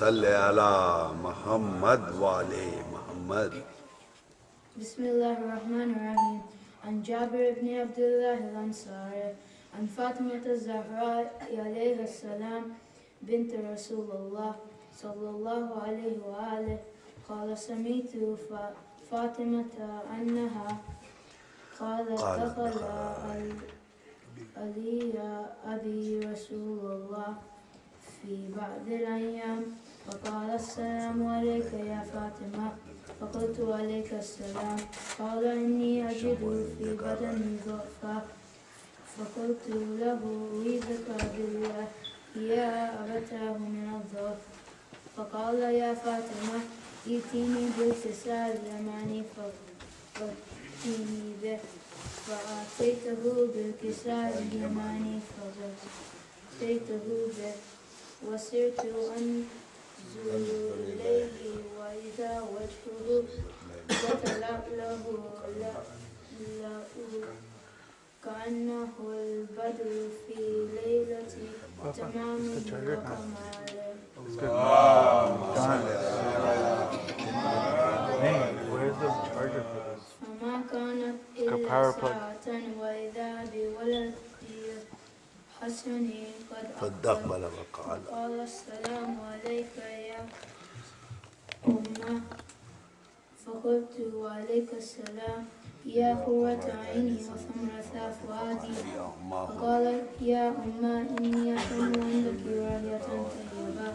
صل على محمد وآل محمد. بسم الله الرحمن الرحيم. عن جابر بن عبد الله الأنصاري عن فاطمة الزهراء عليها السلام بنت رسول الله صلى الله عليه وآله قال سمعت فاطمة أنها قالت دخل علي أبي رسول الله في بعض الأيام فقال السلام عليك يا فاطمة فقلت عليك السلام قال إني أجد في بدني ضعفا فقلت له أعيذك بالله يا أبتاه من الضعف فقال يا فاطمة ائتني بالكساء اليماني فأتيني به فأتيته بالكساء اليماني فأتيته به وسرت أنظر إليه وإذا وجهه يتلألأ كأنه البدر في ليلة تمام وكمال. فما كانت إلا ساعة وإذا بولدي حسن قد أقبل وقال السلام عليك يا أمه فقلت وعليك السلام يا قرة عيني وثمرة فؤادي فقال يا أمه إني أشم عندك رائحة طيبة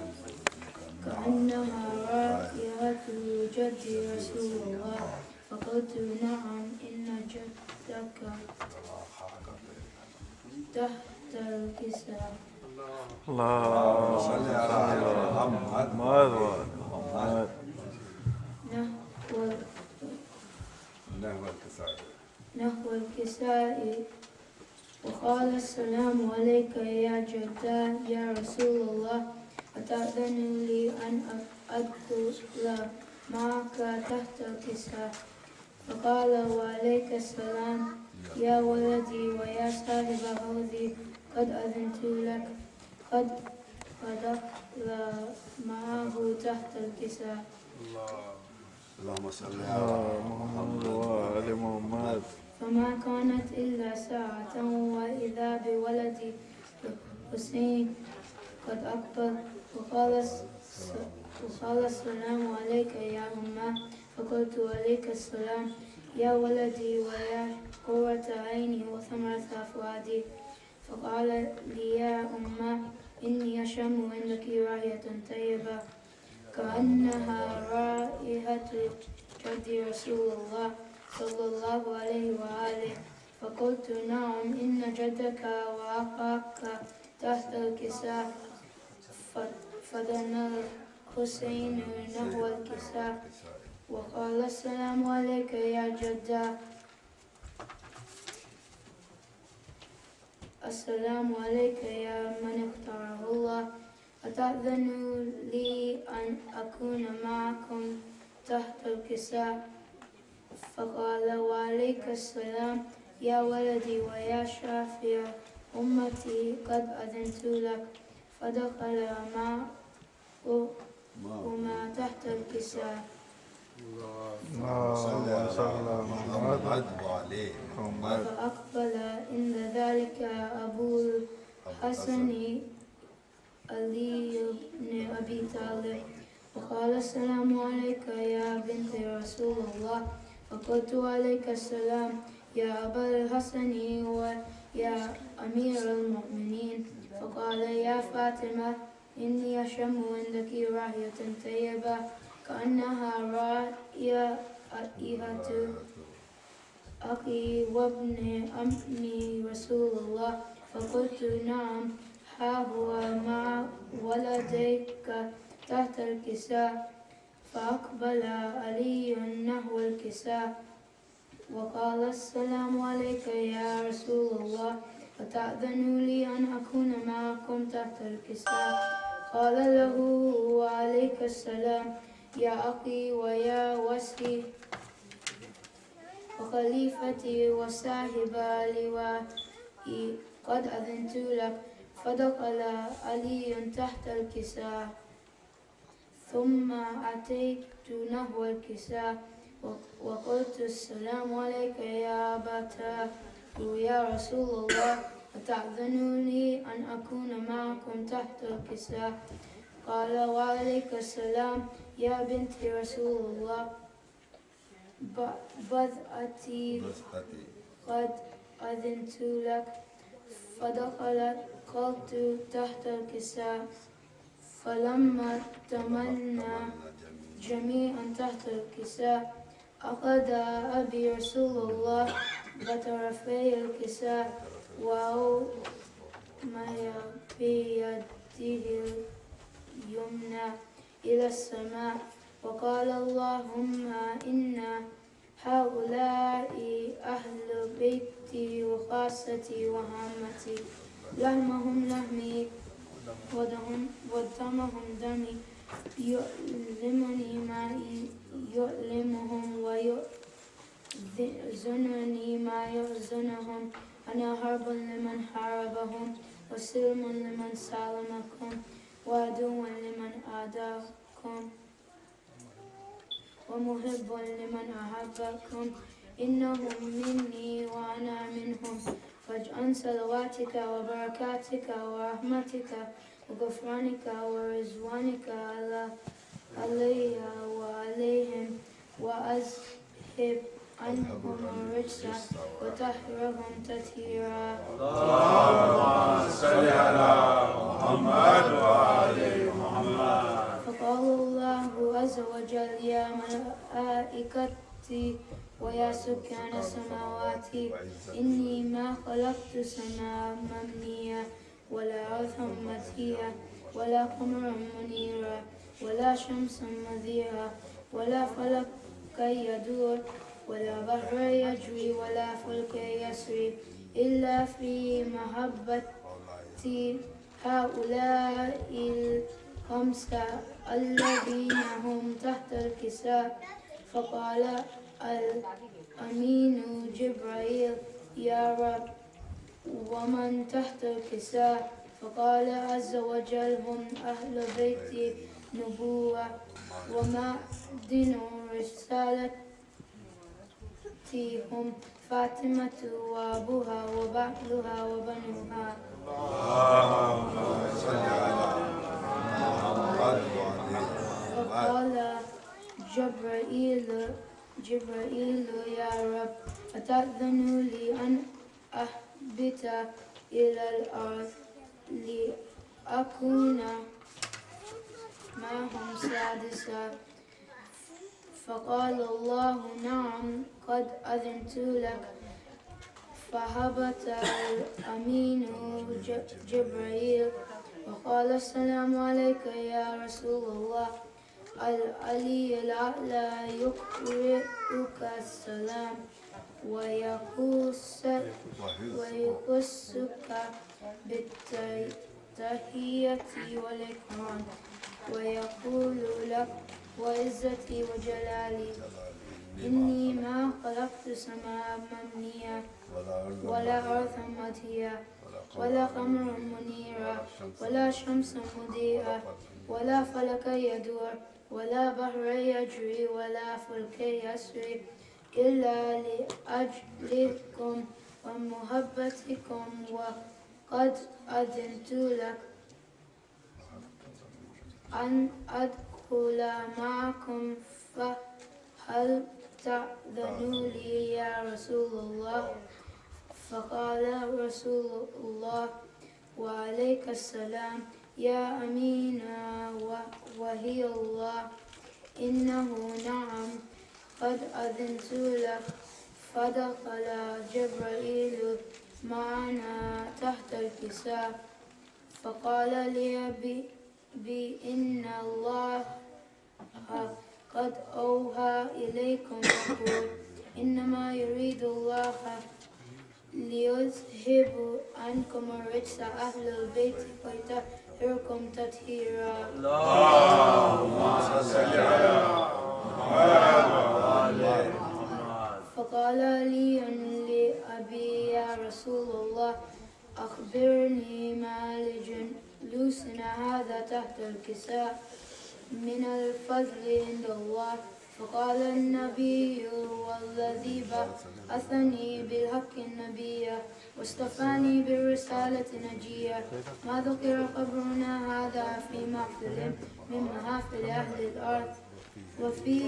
كأنها رائحة جدي رسول الله فقلت نعم إن جدك تحت الكساء. اللهم صل على محمد. نحو الكساء وقال السلام عليك يا جدا يا رسول الله أتأذن لي أن أدخل معك تحت الكساء فقال وعليك السلام يا ولدي ويا صاحب حوضي قد أذنت لك قد دخل معه تحت الكساء. اللهم صل على محمد وآل محمد. فما كانت إلا ساعة وإذا بولدي حسين قد أقبل وقال السلام عليك يا أمه فقلت عليك السلام يا ولدي ويا قرة عيني وثمرة فؤادي فقال لي يا أمه إني أشم عندك رائحة طيبة كأنها رائحة جد رسول الله صلى الله عليه وآله فقلت نعم إن جدك وأخاك تحت الكساء فدنا الحسين نحو الكساء وقال السلام عليك يا جدا السلام عليك يا من اختاره الله أتأذن لي أن أكون معكم تحت الكساء فقال وعليك السلام يا ولدي ويا شافع أمتي قد أذنت لك فدخل معهما تحت الكساء. اللهم صل على محمد وآل محمد. فأقبل عند ذلك أبو الحسن علي بن أبي طالب وقال السلام عليك يا بنت رسول الله فقلت عليك السلام يا أبا الحسن ويا أمير المؤمنين فقال يا فاطمة إني أشم عندك رائحة طيبة كأنها رائحة أخي وابن أمي رسول الله فقلت نعم ها هو مع ولديك تحت الكساء فأقبل علي نحو الكساء وقال السلام عليك يا رسول الله أتأذن لي أن أكون معكم تحت الكساء قال له وعليك السلام يا أخي ويا وسي وخليفتي وصاحب لوائي قد أذنت لك فدخل علي تحت الكساء ثم أتيت نحو الكساء وقلت السلام عليك يا أبتاه يا رسول الله أتأذن لي أن أكون معكم تحت الكساء؟ قال وعليك السلام يا بنت رسول الله بضعتي قد أذنت لك. فدخلت قلت تحت الكساء فلما تمنى جميعا تحت الكساء أخذ أبي رسول الله بطرفي الكساء وأومي بيده اليمنى إلى السماء وقال اللهم إن هؤلاء أهل بيتي وخاصتي وهامتي لحمهم لحمي ودمهم دمي يؤلمني ما يؤلمهم ويحزنني ما يحزنهم. أنا حرب لمن حاربهم وسلم لمن سالمكم وعدو لمن عاداكم ومحب لمن أحبكم. إنهم مني وأنا منهم. فاجعل صلواتك وبركاتك ورحمتك وغفرانك ورضوانك علي وعليهم وأذهب عنهم الرجس وطهرهم تطهيرا. اللهم صل على محمد وآل محمد. فقال الله عز وجل يا ملائكتي ويا سكان السماوات إني ما خلقت سماء مبنية ولا أرضا مطية ولا قمرا منيرا ولا شمسا مذيرا ولا فلكا يدور ولا بحر يجري ولا فلك يسري إلا في محبة هؤلاء الخمسة الذين هم تحت الكساء. فقال الأمين جبرائيل يا رب ومن تحت الكساء؟ فقال عز وجل هم أهل بيت نبوة ومعدن رسالتي هم فاطمة وأبوها وبعلها وبنوها. اللهم صل على محمد وعلى فقال جبرائيل يا رب أتأذن لي أن أهبط إلى الأرض لأكون معهم سادسا؟ فقال الله نعم قد أذنت لك. فهبط الأمين جبرائيل وقال السلام عليك يا رسول الله العلي الأعلى يقرئك السلام ويقصك بالتحية والإكرام ويقول لك وعزتي وجلالي إني ما خلقت سماء مبنية ولا أرضا مطية ولا قمرا منيرا ولا شمسا مضيئة ولا فلكا يدور ولا بحر يجري ولا فلك يسري إلا لأجلكم ومحبتكم وقد أذنت لك أن أدخل معكم فهل تأذن لي يا رسول الله؟ فقال رسول الله وعليك السلام يا أمينة وهي الله إنه نعم قد أذنت لك. فدخل جبرائيل معنا تحت الكساء فقال لي بإن الله قد أوحى إليكم يقول إنما يريد الله ليذهب عنكم الرجس أهل البيت ويطهركم تطهيرا. اللهم صل على محمد وآل محمد. فقال لي لأبي يا رسول الله أخبرني ما لجلوسنا هذا تحت الكساء؟ من الفضل عند الله. فقال النبي والذي بعثني بالحق النبي واصطفاني بالرسالة نجيا ما ذكر قبرنا هذا في محفل من محافل أهل الأرض وفي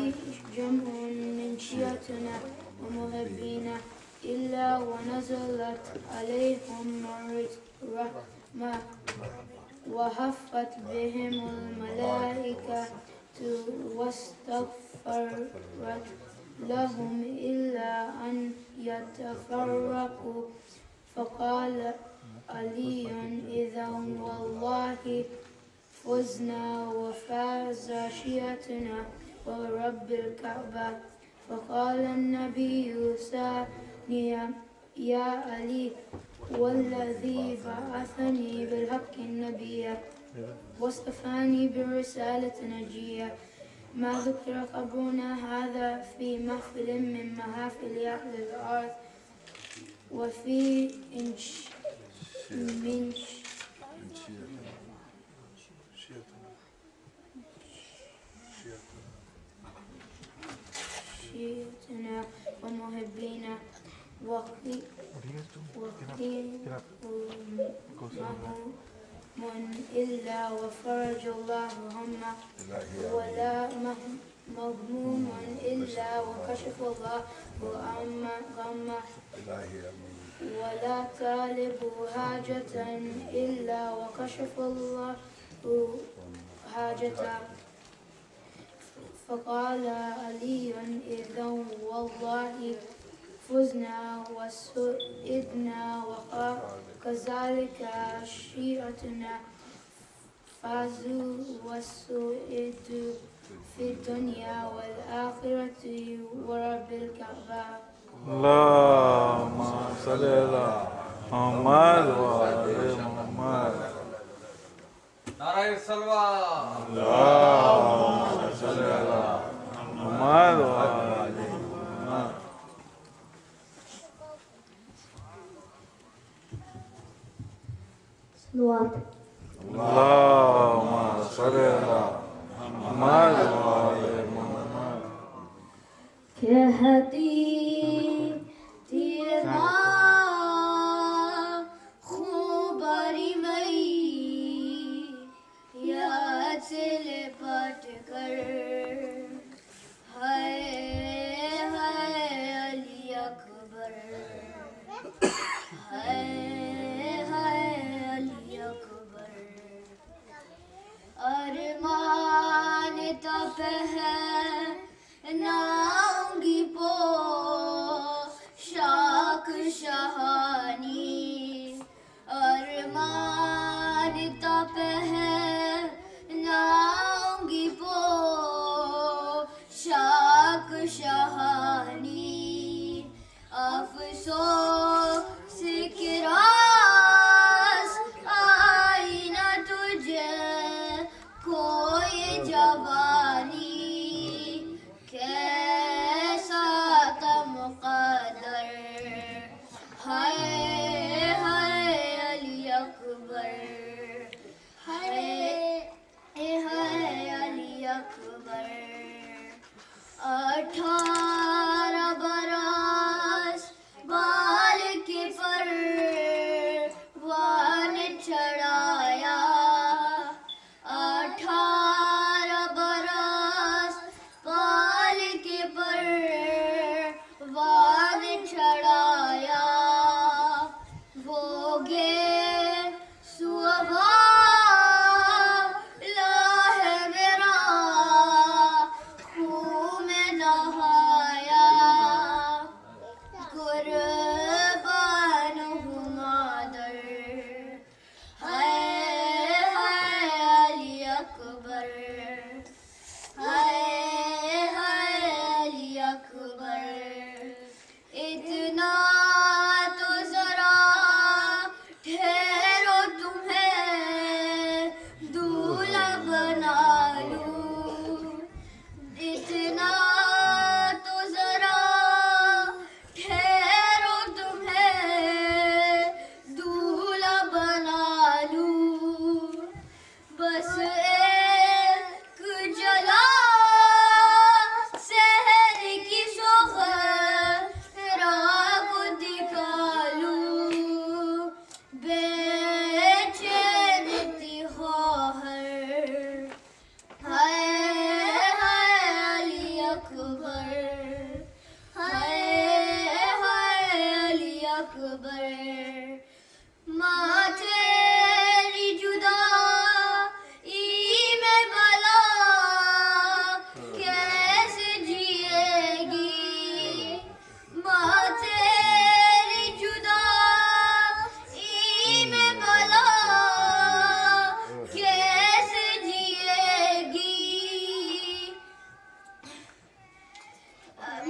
جمع من شيعتنا ومحبينا إلا ونزلت عليهم الرحمة وحفت بهم الملائكة واستغفرت لهم إلا أن يتفرقوا. فقال علي إذا والله فزنا وفاز شيعتنا ورب الكعبة. فقال النبي ثانيا يا علي والذي بعثني بالحق النبي واصطفاني بالرسالة نجيا ما ذكر قبرنا هذا في محفل من محافل أهل الأرض وفي من شيعتنا ومحبينا من إلا وفرج الله همه ولا مغموم إلا وكشف الله غمه ولا طالب حاجة إلا وكشف الله حاجته. فقال علي إذا والله فزنا وسئدنا وكذلك شيعتنا فازوا وسئدوا في الدنيا والآخرة ورب الكعبة. اللهم صل على محمد وعلى محمد. نعرہ سلوات. اللهم صل على محمد وعلى محمد. اللهم صل على محمد وعلى محمد. کہتی تیر خوباری مئی یاد سے لپٹ کر ہائے ہائے علی اکبر ہائے ہائے علی اکبر ارمان تپ ہے ناؤنگی پو شاک شہانی ارمان تپ ہے ناؤنگی پو شاک شہانی افسوس کی راس آئی نہ تجھے کوئی جوانی کیسا تھا مقدر ہائے ہائے علی اکبر ہائے ہائے علی اکبر 18 برس بال کے پروان چڑھایا 18 برس بال کے پروان چڑھایا وہ گے صبح لاہ میرا خون میں نہا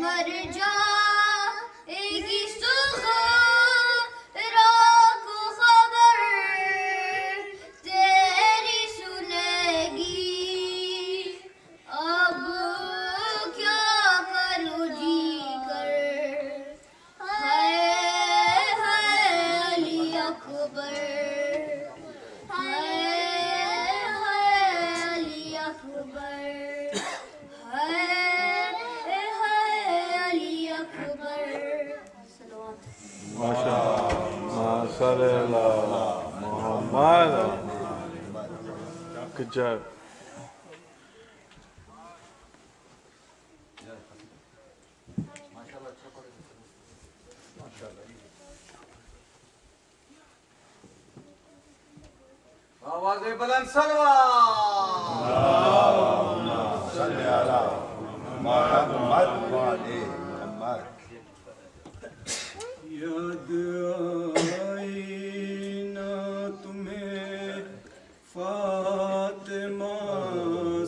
مر جائے گی صغرا کو خبر تیری سنے گی اب کیا کروں جی کر ہائے علی اکبر علی اکبر علی اکبر ماشاءاللہ صلی اللہ محمد. Good job. آواز بلند سلوات. صلی علی محمد و علی محمد. یاد آئی نہ تمہیں فاطمہ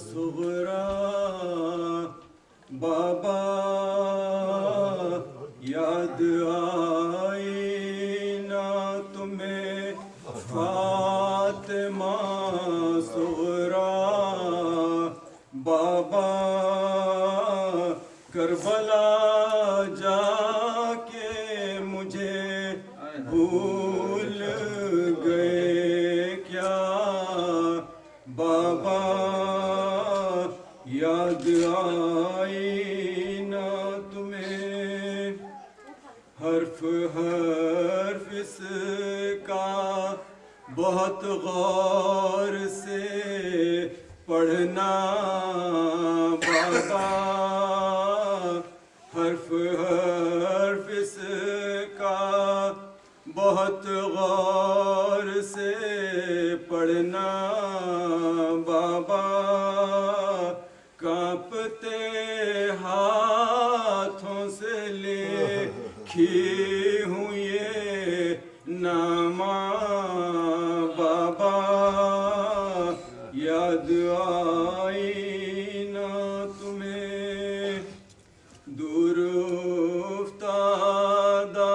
صغرا بابا یاد آئی نہ تمہیں فاطمہ صغرا بابا کربلا جا کے مجھے بھول گئے کیا بابا یاد آئی نہ تمہیں حرف حرف اس کا بہت غور سے پڑھنا بابا حرف حرف اس کا بہت غور سے پڑھنا بابا کانپتے ہاتھوں سے لکھی ہوں یہ نامہ بابا یاد آئی نہ تمہیں دور افتادہ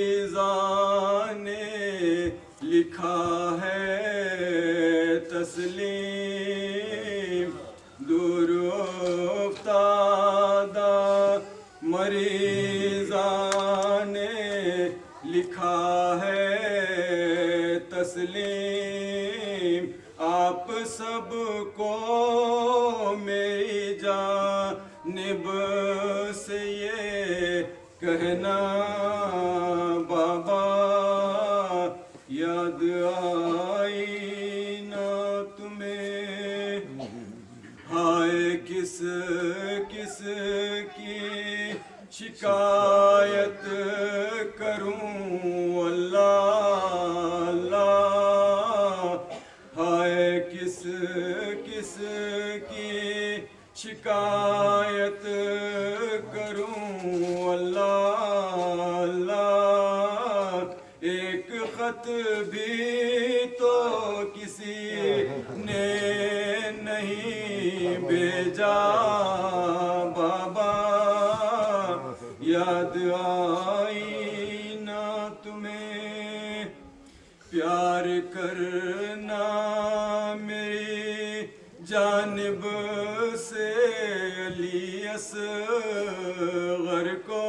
مریضان نے لکھا ہے تسلیم دور افتادہ مریضان نے لکھا ہے تسلیم آپ سب کو میری جانب سے یہ کہنا بابا یاد آئی نہ تمہیں ہائے کس کس کی شکایت کروں اللہ اللہ ہائے کس کس کی شکایت کروں اللہ اللہ ایک خط بھی تو کسی نے نہیں بھیجا بابا یاد آئی نہ تمہیں پیار کرنا میری جانب سے علی اصغر کو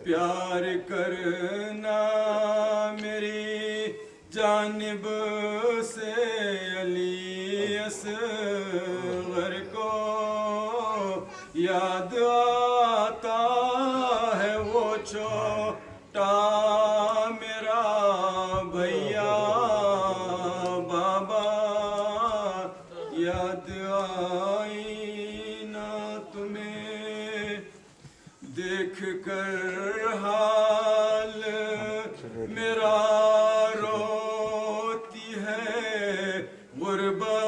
پیار کرنا میری جانب سے علی اصغر کو یاد آتا ہے وہ چھوٹا میرا بھیا بابا یاد آئی نہ تمہیں دیکھ کر حال میرا روتی ہے غربت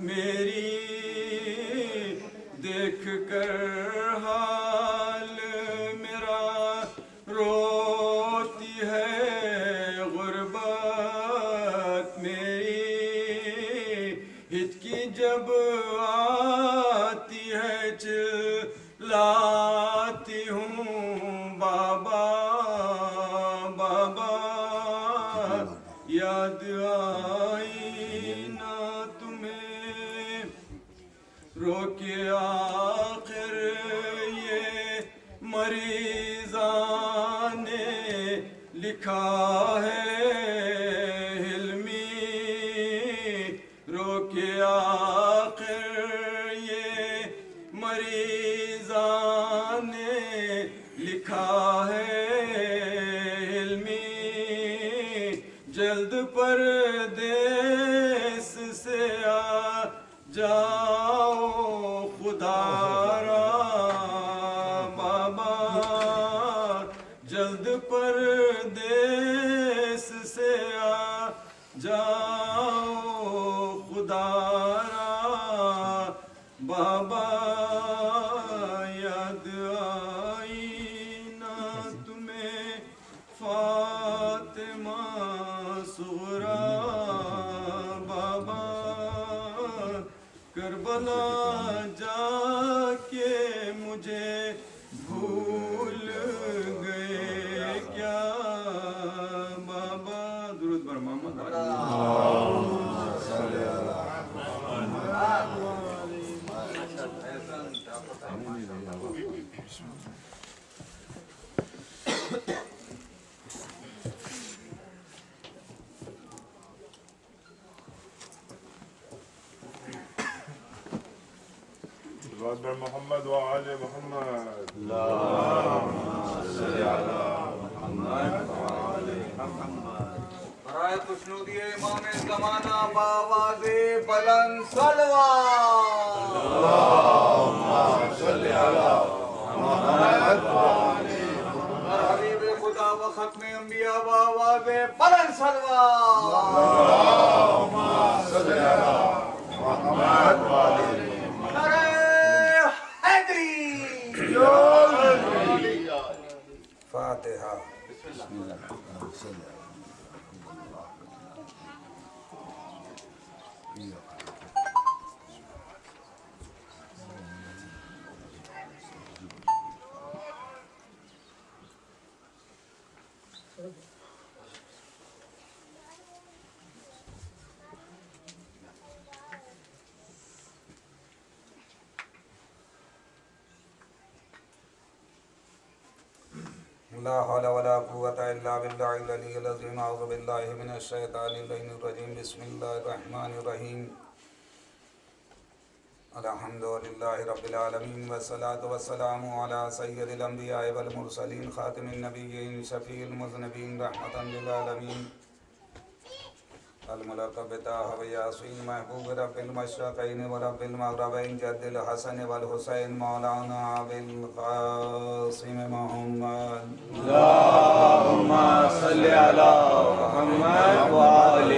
میری دیکھ کر حال میرا روتی ہے غربت میری ہچکی جب آتی ہے چلاتی ہوں بابا بابا یاد آئی نہ تمہیں رو کے آخر یہ مریضاں نے لکھا ہے حلمی رو کے آخر یہ مریضاں نے لکھا ہے حلمی جلد پردیس سے آ جاؤ خدا را بابا جلد پردیس سے آ جاؤ خدا را بابا یاد آئی نہ تمہیں فاطمہ صغرا بابا کربلا جا کے مجھے بھول گئے کیا بابا درود بر محمد صلوات بر محمد و آل محمد برائے خوشنودی امام زمانہ بآواز بلند صلوات اور حبیب خدا و ختم انبیاء بآواز بلند صلوات نعرہ حیدری فاتحہ لا حول ولا قوة إلا بالله العلي العظيم أعوذ بالله من الشيطان اللعين الرجيم بسم الله الرحمن الرحيم الحمد لله رب العالمين والصلاة والسلام على سيد الأنبياء والمرسلين خاتم النبيين شفيع المذنبين رحمة للعالمين الملقب بطه وياسين محبوب رب المشرقين ورب المغربين جد الحسن والحسين مولانا أبي القاسم محمد اللهم صل على محمد وآل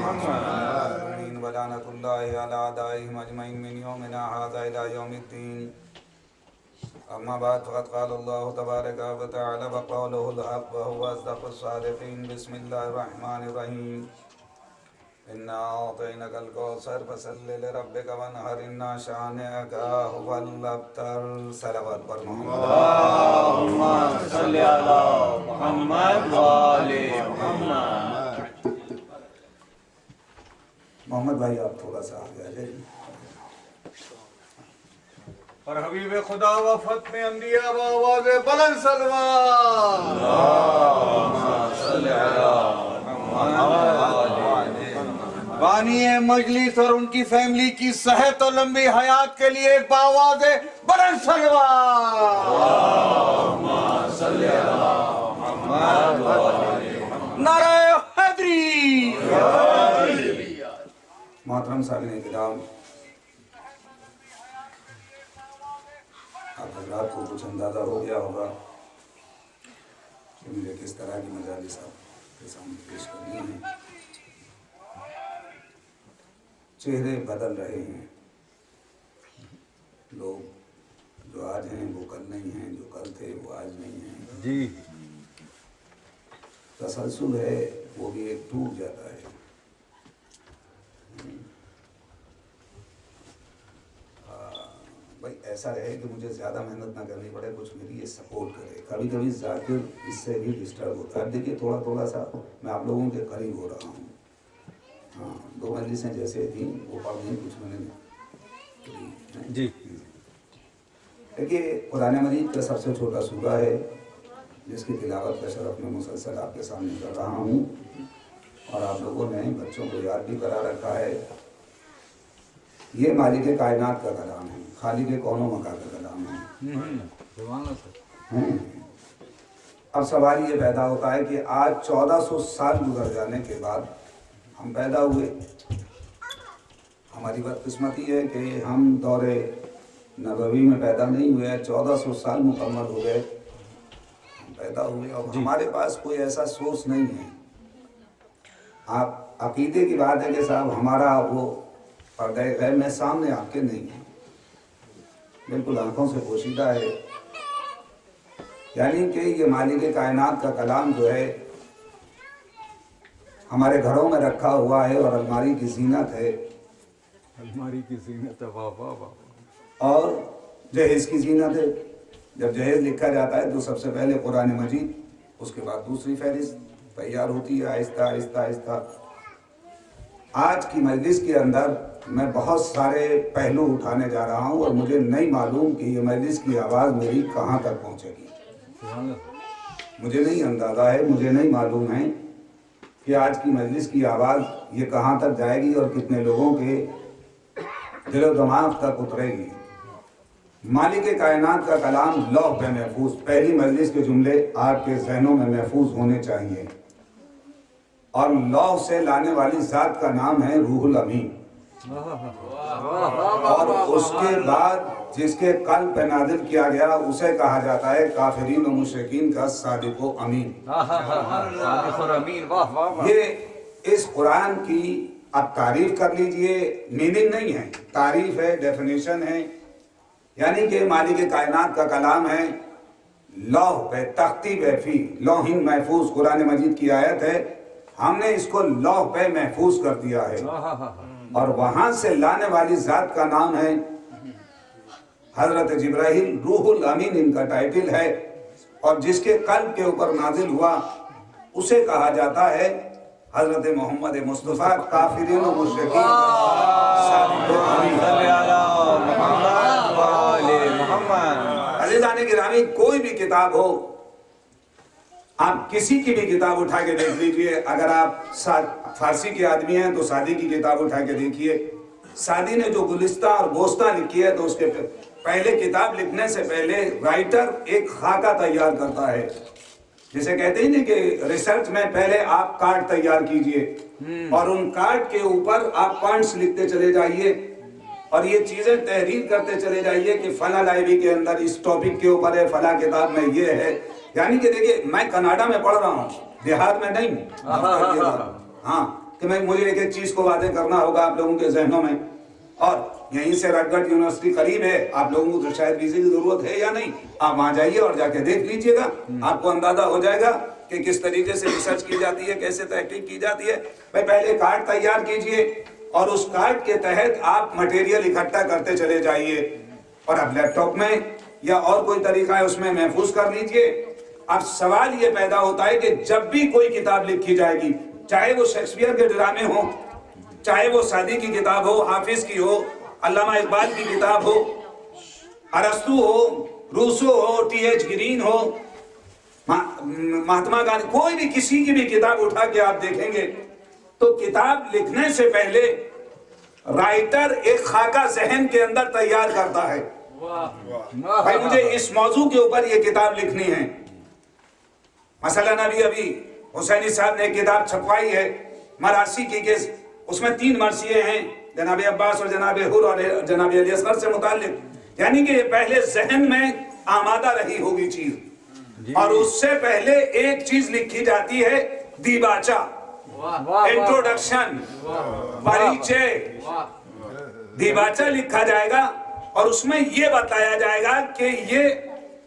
محمد ولعنة الله على أعدائهم أجمعين من يومنا هذا إلى يوم الدين أما بعد فقد قال الله تبارك وتعالى وقوله الحق وهو أصدق الصادقين بسم الله الرحمن الرحيم إنا أعطيناك الكوثر فصل لربك وانحر إن شانئك هو الأبتر صلوات پر محمد اللهم صل على محمد وآل محمد محمد بھائی آپ تھوڑا سا آگے آ جائیے اور حبیب خدا و ختم انبیاء بآواز بلند صلوات اللهم صل على محمد بانی مجلس اور ان کی فیملی کی صحت اور لمبی حیات کے لیے ایک بآواز بلند صلوات اللهم صل على محمد وآل نعرہ حیدری محترم سامعین کرام آپ حضرات کو کچھ اندازہ ہو گیا ہوگا کہ مجھے کس طرح کی مجالس آپ کے سامنے پیش کرنی ہیں چہرے بدل رہے ہیں لوگ جو آج ہیں وہ کل نہیں ہیں جو کل تھے وہ آج نہیں ہیں جی تسلسل ہے وہ بھی ایک ٹوٹ جاتا ہے ایسا رہے کہ مجھے زیادہ محنت نہ کرنی پڑے، کچھ میری یہ سپورٹ کرے. کبھی کبھی ذاکر اس سے بھی ڈسٹرب ہوتا ہے. اب دیکھیے تھوڑا سا میں آپ لوگوں کے قریب ہو رہا ہوں. ہاں 2 مجلسیں جیسے تھیں وہ پڑھیں کچھ میں نے جی. دیکھیے قرآن مجید کا سب سے چھوٹا سورہ ہے جس کی تلاوت کا شرف میں مسلسل آپ کے سامنے کر رہا ہوں، اور آپ لوگوں نے بچوں کو یاد بھی کرا رکھا ہے. یہ مالک کائنات کا کلام ہے، خالق کون و مکان کا کلام ہے. اب سوال یہ پیدا ہوتا ہے کہ آج 1400 سال گزر جانے کے بعد ہم پیدا ہوئے. ہماری بدقسمتی ہے کہ ہم دور نبوی میں پیدا نہیں ہوئے، 1400 سال مکمل ہو گئے ہم پیدا ہوئے، اور ہمارے پاس کوئی ایسا سورس نہیں ہے. آپ عقیدے کی بات ہے کہ صاحب ہمارا وہ پردہ غیب میں سامنے آپ کے نہیں ہے، بالکل آنکھوں سے پوشیدہ ہے. یعنی کہ یہ مالک کائنات کا کلام جو ہے ہمارے گھروں میں رکھا ہوا ہے اور الماری کی زینت ہے. الماری کی زینت ہے، واہ واہ واہ. اور جہیز کی زینت ہے. جب جہیز لکھا جاتا ہے تو سب سے پہلے قرآن مجید، اس کے بعد دوسری فہرست تیار ہوتی ہے آہستہ آہستہ آہستہ. آج کی مجلس کے اندر میں بہت سارے پہلو اٹھانے جا رہا ہوں، اور مجھے نہیں معلوم کہ یہ مجلس کی آواز میری کہاں تک پہنچے گی. مجھے نہیں اندازہ ہے، مجھے نہیں معلوم ہے کہ آج کی مجلس کی آواز یہ کہاں تک جائے گی اور کتنے لوگوں کے دل و دماغ تک اترے گی. مالک کائنات کا کلام لوح پہ محفوظ. پہلی مجلس کے جملے آپ کے ذہنوں میں محفوظ ہونے چاہیے. اور لوح سے لانے والی ذات کا نام ہے روح الامین. اور اس کے بعد جس کے قلب پہ نازل کیا گیا اسے کہا جاتا ہے کافرین و مشرکین کا صادق و امین. یہ اس قرآن کی آپ تعریف کر لیجئے، میننگ نہیں ہے، تعریف ہے، ڈیفینیشن ہے. یعنی کہ مالک کائنات کا کلام ہے، لوح پہ تختی پہ فی لوح محفوظ. قرآن مجید کی آیت ہے، ہم نے اس کو لوح پہ محفوظ کر دیا ہے. اور وہاں سے لانے والی ذات کا نام ہے حضرت جبرائیل. روح الامین ان کا ٹائٹل ہے. اور جس کے قلب کے اوپر نازل ہوا اسے کہا جاتا ہے حضرت محمد مصطفیٰ کافرین و مشرکین. عزیزان گرامی، کوئی بھی کتاب ہو، آپ کسی کی بھی کتاب اٹھا کے دیکھ لیجئے. اگر آپ فارسی کے آدمی ہیں تو سعدی کی کتاب اٹھا کے دیکھیے. سعدی نے جو گلستہ اور گوستہ لکھی ہے تو اس کے پہلے کتاب لکھنے سے پہلے رائٹر ایک خاکہ تیار کرتا ہے. جسے کہتے ہیں کہ ریسرچ میں پہلے آپ کارڈ تیار کیجئے اور ان کارڈ کے اوپر آپ پوائنٹس لکھتے چلے جائیے اور یہ چیزیں تحریر کرتے چلے جائیے کہ فلاں لائبریری کے اندر اس ٹاپک کے اوپر ہے، فلاں کتاب میں یہ ہے. یعنی کہ دیکھیے میں کینیڈا میں پڑھ رہا ہوں، دیہات میں نہیں. ہاں کہ مجھے ایک چیز کو واضح کرنا ہوگا آپ لوگوں کے ذہنوں میں. اور یہیں سے رٹگرڈ یونیورسٹی قریب ہے، آپ لوگوں کو تو شاید ویزے کی ضرورت ہے یا نہیں. آپ وہاں جائیے اور جا کے دیکھ لیجئے گا، آپ کو اندازہ ہو جائے گا کہ کس طریقے سے ریسرچ کی جاتی ہے، کیسے تحقیق کی جاتی ہے. پہلے کارڈ تیار کیجئے اور اس کارڈ کے تحت آپ مٹیریل اکٹھا کرتے چلے جائیے اور اب لیپ ٹاپ میں یا اور کوئی طریقہ ہے اس میں محفوظ کر لیجئے. اب سوال یہ پیدا ہوتا ہے کہ جب بھی کوئی کتاب لکھی جائے گی، چاہے وہ شیکسپیئر کے ڈرامے ہوں، چاہے وہ سعدی کی کتاب ہو، حافظ کی ہو، علامہ اقبال کی کتاب ہو، ارسطو ہو، روسو ہو، ٹی ایچ گرین ہو، مہاتما گاندھی، کوئی بھی کسی کی بھی کتاب اٹھا کے آپ دیکھیں گے تو کتاب لکھنے سے پہلے رائٹر ایک خاکہ ذہن کے اندر تیار کرتا ہے. بھائی مجھے اس موضوع کے اوپر یہ کتاب لکھنی ہے. مثلا ابھی حسینی صاحب نے ایک کتاب چھپوائی ہے مراسی کی، کہ اس میں 3 مرثیے ہیں، جناب عباس اور جناب حر اور جناب علی اصغر سے متعلق. یعنی کہ یہ پہلے ذہن میں آمادہ رہی ہوگی چیز، اور اس سے پہلے ایک چیز لکھی جاتی ہے دیباچہ، انٹروڈکشن، پریچے. دیباچہ لکھا جائے گا اور اس میں یہ بتایا جائے گا کہ یہ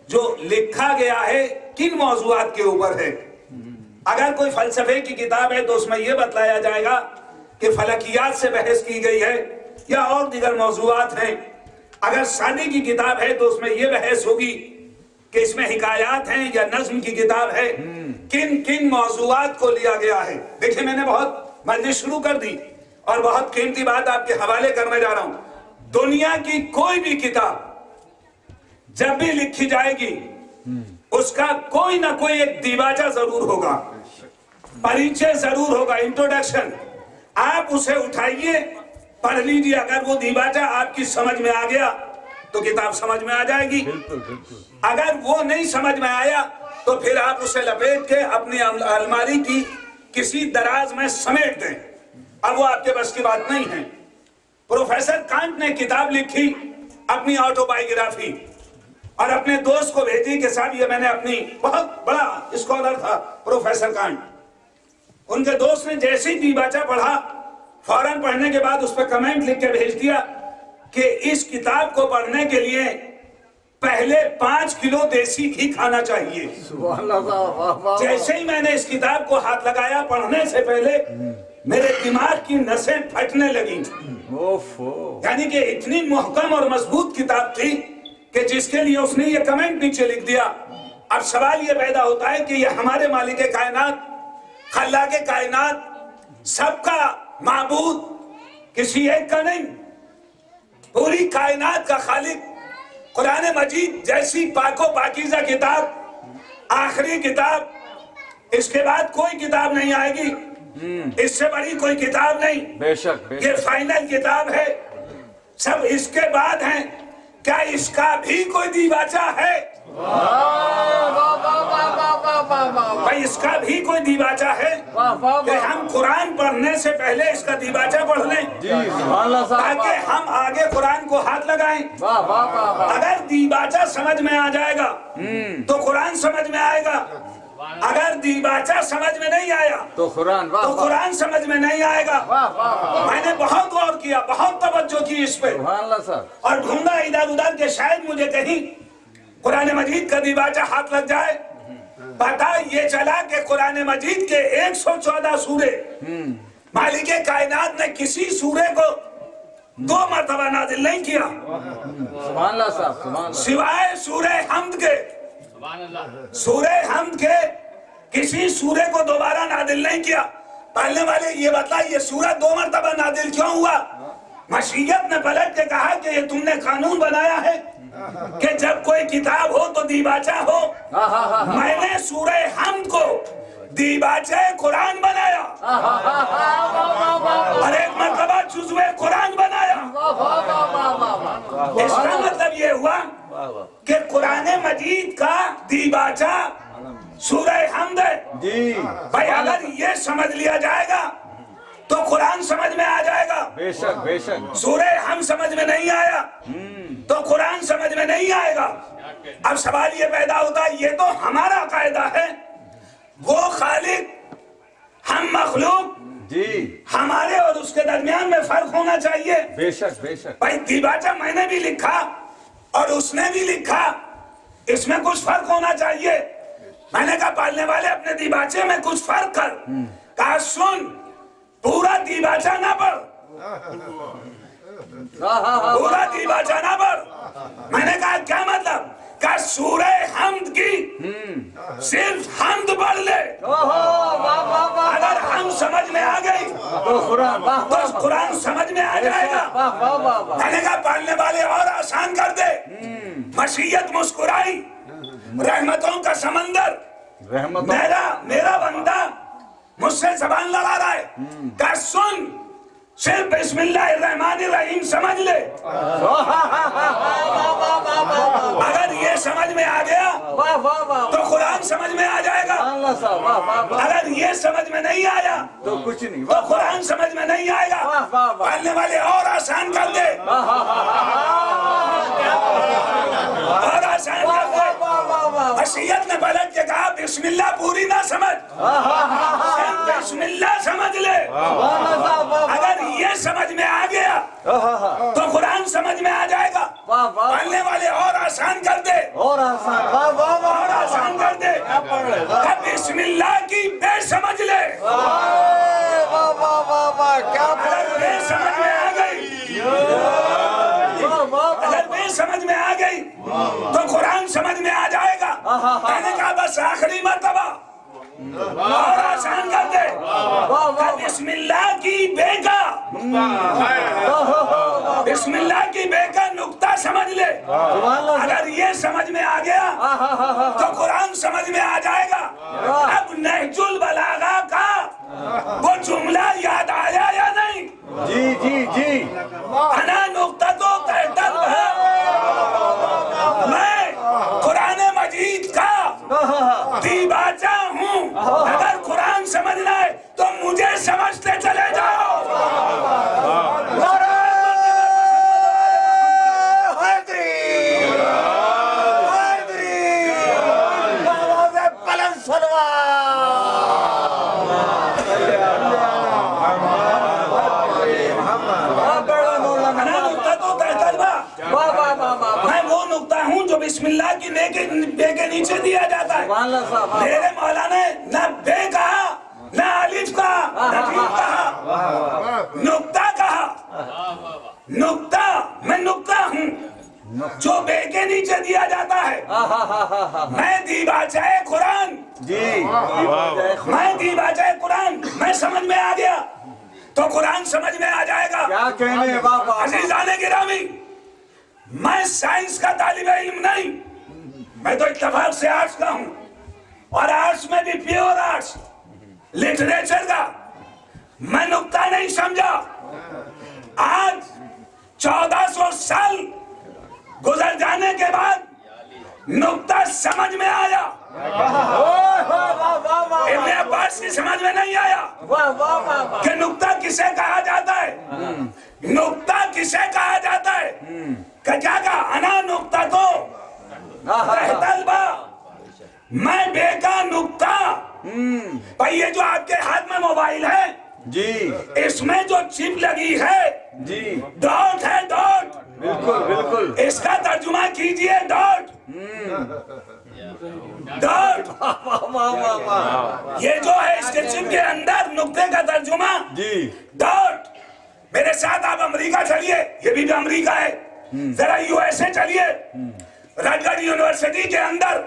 جو لکھا گیا ہے کن موضوعات کے اوپر ہے. اگر کوئی فلسفے کی کتاب ہے تو اس میں یہ بتلایا جائے گا کہ فلکیات سے بحث کی گئی ہے یا اور دیگر موضوعات ہیں. اگر سادی کی کتاب ہے تو اس میں یہ بحث ہوگی کہ اس میں حکایات ہیں یا نظم کی کتاب ہے، کن کن موضوعات کو لیا گیا ہے۔ دیکھیں میں نے بہت مجلس شروع کر دی اور بہت قیمتی بات آپ کے حوالے کرنے جا رہا ہوں۔ دنیا کی کوئی بھی کتاب جب بھی لکھی جائے گی اس کا کوئی نہ کوئی ایک دیباچہ ضرور ہوگا، پریچے ضرور ہوگا، انٹروڈکشن۔ آپ اسے اٹھائیے، پڑھ لیجیے، اگر وہ دیباچہ آپ کی سمجھ میں آ گیا تو کتاب سمجھ میں آ جائے گی، اگر وہ نہیں سمجھ میں آیا تو پھر آپ اسے لپیٹ کے اپنی الماری کی کسی دراز میں سمیٹ دیں، اب وہ آپ کے بس کی بات نہیں ہے۔ پروفیسر کانٹ نے کتاب لکھی اپنی آٹو بائیوگرافی اور اپنے دوست کو بھیجی کہ صاحب یہ میں نے اپنی، بہت بڑا اسکالر تھا پروفیسر کانٹ، ان کے دوست نے جیسے ہی دیباچہ پڑھا فوراً پڑھنے کے بعد اس پہ کمنٹ لکھ کے بھیج دیا کہ اس کتاب کو پڑھنے کے لیے پہلے 5 کلو دیسی گھی کھانا چاہیے۔ جیسے ہی میں نے اس کتاب کو ہاتھ لگایا پڑھنے سے پہلے میرے دماغ کی نسیں پھٹنے لگیں، یعنی کہ اتنی محکم اور مضبوط کتاب تھی کہ جس کے لیے اس نے یہ کمنٹ نیچے لکھ دیا۔ اب سوال یہ پیدا ہوتا ہے کہ یہ ہمارے مالک کائنات، خلاق کائنات، سب کا معبود، کسی ایک کا نہیں، پوری کائنات کا خالق، قرآن مجید جیسی پاک و پاکیزہ کتاب، آخری کتاب، اس کے بعد کوئی کتاب نہیں آئے گی، اس سے بڑی کوئی کتاب نہیں، بے شک یہ فائنل کتاب ہے، سب اس کے بعد ہیں۔ کیا اس کا بھی کوئی دیباچہ ہے؟ بھائی اس کا بھی کوئی دیباچہ ہے کہ ہم قرآن پڑھنے سے پہلے اس کا دیباچہ پڑھ لیں تاکہ ہم آگے قرآن کو ہاتھ لگائیں۔ اگر دیباچہ سمجھ میں آ جائے گا تو قرآن سمجھ میں آئے گا، اگر دیباچہ سمجھ میں نہیں آیا تو قرآن سمجھ میں نہیں آئے گا۔ میں نے بہت غور کیا، بہت توجہ کی اس پہ اور ڈھونڈا ادھر ادھر کہ شاید مجھے کہیں قرآن مجید کا دیباچہ ہاتھ لگ جائے۔ پتہ یہ چلا کہ قرآن مجید کے 114 سورے مالک کائنات نے کسی سورے کو 2 مرتبہ نازل نہیں کیا، سوائے سورہ حمد کے۔ سورہ حمد کے کسی سورے کو دوبارہ نازل نہیں کیا۔ پڑھنے والے یہ بتلا یہ سورہ 2 مرتبہ نازل کیوں ہوا؟ مشیت نے پلٹ کے کہا کہ یہ تم نے قانون بنایا ہے کہ جب کوئی کتاب ہو تو دیباچہ ہو، میں نے سورہ حمد کو دیباچہ قرآن بنایا اور ایک مرتبہ جزو قرآن بنایا۔ اس کا مطلب یہ ہوا کہ قرآن مجید کا دیباچہ سورہ حمد ہے۔ بھائی اگر یہ سمجھ لیا جائے گا تو قرآن سمجھ میں آ جائے گا۔ بے شک بے شک۔ سورہ حمد سمجھ میں نہیں آیا تو قرآن سمجھ میں نہیں آئے گا۔ اب سوال یہ پیدا ہوتا ہے، یہ تو ہمارا قاعدہ ہے، وہ خالق، ہم مخلوق، ہمارے اور اس کے درمیان میں فرق ہونا چاہیے۔ بے شک بے شک۔ بھائی دیباچہ میں نے بھی لکھا اور اس نے بھی لکھا، اس میں کچھ فرق ہونا چاہیے۔ میں نے کہا پالنے والے اپنے دیباچے میں کچھ فرق کر، کہا سن پورا دیباچہ نہ پڑھ، پورا دیباچہ نہ پڑھ۔ میں نے کہا کیا مطلب؟ کہ سورہ حمد کی صرف حمد پڑھ لے، اگر ہم سمجھ میں آ گئی تو قرآن سمجھ میں آ جائے گا۔ میں نے کہا پڑھنے والے اور آسان کر دے۔ مشیت مسکرائی، رحمتوں کا سمندر، میرا بندہ مجھ سے زبان لڑا رہا ہے، کہ سن صرف بسم اللہ الرحمن الرحیم سمجھ لے، اگر یہ سمجھ میں آ گیا تو قرآن سمجھ میں آ جائے گا، اگر یہ سمجھ میں نہیں آیا تو کچھ نہیں، تو قرآن سمجھ میں نہیں آئے گا۔ پڑھنے والے اور آسان کر دے، اور آسان کر دے۔ وصیت نے پلٹ کے کہا بسم اللہ پوری نہ سمجھ، بسم اللہ سمجھ لے، اگر یہ سمجھ میں آ گیا تو قرآن سمجھ میں آ جائے گا۔ پڑھنے والے اور آسان کر دے، اور آسان کر دے۔ بسم اللہ کی بے سمجھ لے، اگر بے سمجھ میں آ گئی، اگر بے یہ سمجھ میں آ گئی تو قرآن سمجھ میں آ جائے گا. میں نے کہا بس آخری مرتبہ اور آسان کر دے. بسم اللہ کی بے کا بسم اللہ کی بے کا نقطہ سمجھ لے. اگر یہ سمجھ میں آ گیا تو قرآن سمجھ میں آ جائے گا. اب نہج البلاغہ کا وہ جملہ یاد آیا یا نہیں؟ جی جی جی. انا نقطہ تو تحتل ہے. میں قرآن مجید کا دیباچہ ہوں. اگر قرآن سمجھنا ہے تو مجھے سمجھتے چلے جاؤ. میں وہ نقطہ ہوں جو بسم اللہ کی بے کے نیچے دیا جاتا ہے. میرے مولا نے نہ بے کہا نہ الف کہا نہ جیم کہا، نقطہ کہا. نقطہ میں نقطہ ہوں جو بے کے نیچے دیا جاتا ہے. میں دیباچہ قرآن میں دیباچہ قرآن. میں سمجھ میں آ گیا تو قرآن سمجھ میں آ جائے گا. کیا کہنے بابا. عزیزان گرامی، میں سائنس کا طالب علم نہیں. میں تو اتفاق سے آرٹس کا ہوں اور آرٹس میں بھی پیور آرٹس لٹریچر کا. میں نقطہ نہیں سمجھا. آج 1400 سال گزر جانے کے بعد نقطہ سمجھ میں آیا. ابن عباس کی سمجھ میں نہیں آیا کہ نقطہ کسے کہا جاتا ہے. نقطہ کسے کہا جاتا ہے کہ کیا کہا؟ انا نقطہ تو تحتل با. میں بے کا نقطہ. بھائی یہ جو آپ کے ہاتھ میں موبائل ہے جی اس میں جو چپ لگی ہے جی ڈاٹ ہے. ڈاٹ بالکل بالکل. اس کا ترجمہ کیجئے. ڈاٹ ڈاٹ یہ جو ہے اس کے چپ کے اندر نقطے کا ترجمہ جی ڈاٹ. میرے ساتھ آپ امریکہ چلیے. یہ بھی امریکہ ہے. ذرا یو ایس اے چلیے. رٹگرڈ یونیورسٹی کے اندر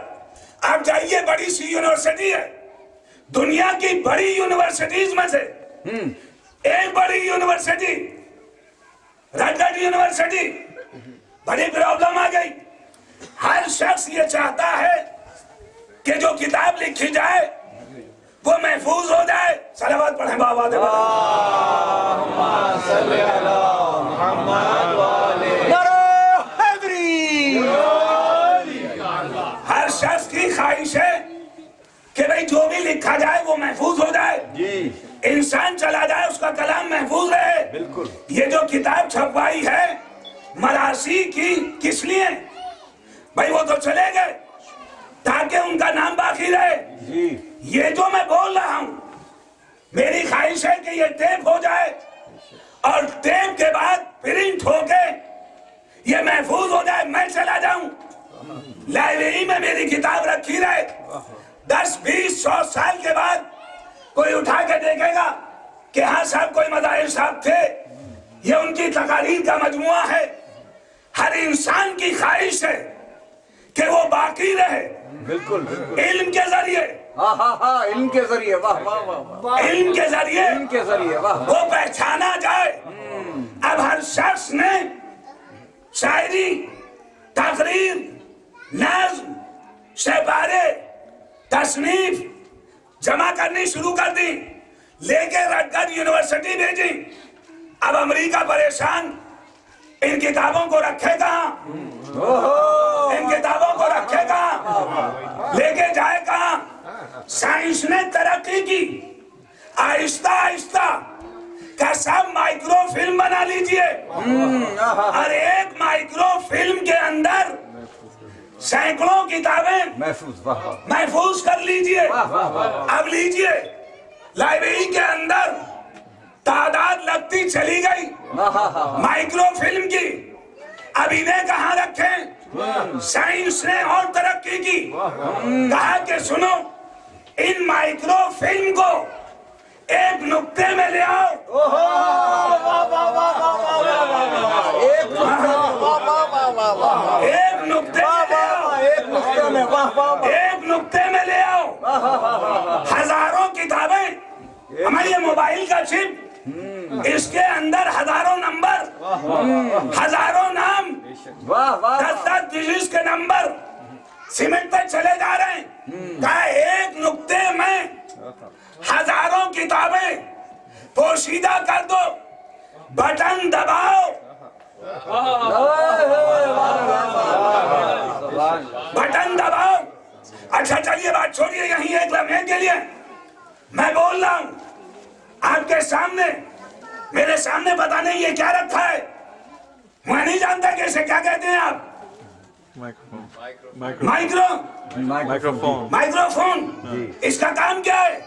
آپ جائیے. بڑی سی یونیورسٹی ہے. دنیا کی بڑی یونیورسٹیز میں سے ایک بڑی یونیورسٹی رٹگرڈ یونیورسٹی. بڑی پرابلم آ گئی. ہر شخص یہ چاہتا ہے کہ جو کتاب لکھی جائے وہ محفوظ ہو جائے. صلوات پڑھیں بابا. ہر شخص کی خواہش ہے کہ بھئی جو بھی لکھا جائے وہ محفوظ ہو جائے. جی انسان چلا جائے اس کا کلام محفوظ رہے. بالکل. یہ جو کتاب چھپوائی ہے مراسی کی کس لیے؟ بھئی وہ تو چلے گئے تاکہ ان کا نام باقی رہے. جی یہ جو میں بول رہا ہوں میری خواہش ہے کہ یہ ٹیپ ہو جائے اور ٹیپ کے بعد پرنٹ ہو کے یہ محفوظ ہو جائے. میں چلا جاؤں لائبریری میں میری کتاب رکھی رہے. 10 20 100 سال کے بعد کوئی اٹھا کے دیکھے گا کہ ہاں صاحب کوئی مظاہر صاحب تھے. یہ ان کی تقاریر کا مجموعہ ہے. ہر انسان کی خواہش ہے کہ وہ باقی رہے. بالکل بالکل. علم کے ذریعے علم کے ذریعے. واہ واہ واہ. علم کے ذریعے علم کے ذریعے. واہ. وہ پہچانا جائے. اب ہر شخص نے شاعری، تقریر، نظم، شعرے، تصنیف جمع کرنی شروع کر دی. لے کے رٹگرڈ یونیورسٹی بھیجی. اب امریکہ پریشان. ان کتابوں کو رکھے کہاں؟ ان کتابوں کو رکھے کہاں؟ لے کے جائے کہاں؟ سائنس نے ترقی کی. آہستہ آہستہ کا سب مائکرو فلم بنا لیجئے. اور ایک مائکرو فلم کے اندر سینکڑوں کتابیں محفوظ. واہ واہ. محفوظ کر لیجئے. اب لیجئے لائبریری کے اندر تعداد لگتی چلی گئی مائکرو فلم کی. اب انہیں کہاں رکھیں؟ سائنس نے اور ترقی کی. کہا کہ سنو ان مائکرو فلم کو ایک نقطے میں لے آؤ. ایک نقطے میں لے آؤ ہزاروں کتابیں، ہمارے یہ موبائل کا چپ، اس کے اندر ہزاروں نمبر، ہزاروں نام، 10 ڈیجٹس کے نمبر سمٹتے چلے جا رہے ہیں۔ کہا ایک نقطے میں ہزاروں کتابیں پوشیدہ کر دو، بٹن دباؤ، بٹن دباؤ۔ اچھا چلیے بات چھوڑیے، یہیں ایک لمحے کے لیے میں بول رہا ہوں آپ کے سامنے، میرے سامنے پتہ نہیں یہ کیا رکھا ہے، میں نہیں جانتا کہ اسے کیا کہتے ہیں آپ، مائکروفون۔ اس کا کام کیا ہے؟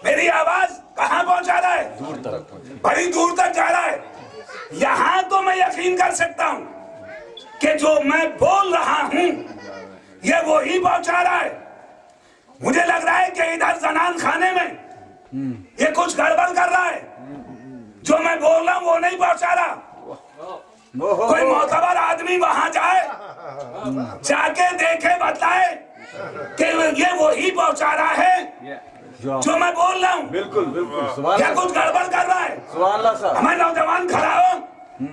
میری آواز کہاں پہنچا رہا ہے؟ بڑی دور تک جا رہا ہے۔ یہاں تو میں یقین کر سکتا ہوں کہ جو میں بول رہا ہوں یہ وہی پہنچا رہا ہے۔ مجھے لگ رہا ہے کہ ادھر زنان خانے میں یہ کچھ گڑبڑ کر رہا ہے، جو میں بول رہا ہوں وہ نہیں پہنچا رہا۔ کوئی معتبر آدمی وہاں جائے، جا کے دیکھے، بتائے کہ یہ وہی پہنچا رہا ہے جو میں بول رہا ہوں، بالکل بالکل، کیا کچھ گڑبڑ کر رہا ہے؟ سبحان اللہ صاحب۔ ہمیں نوجوان کھڑا ہو،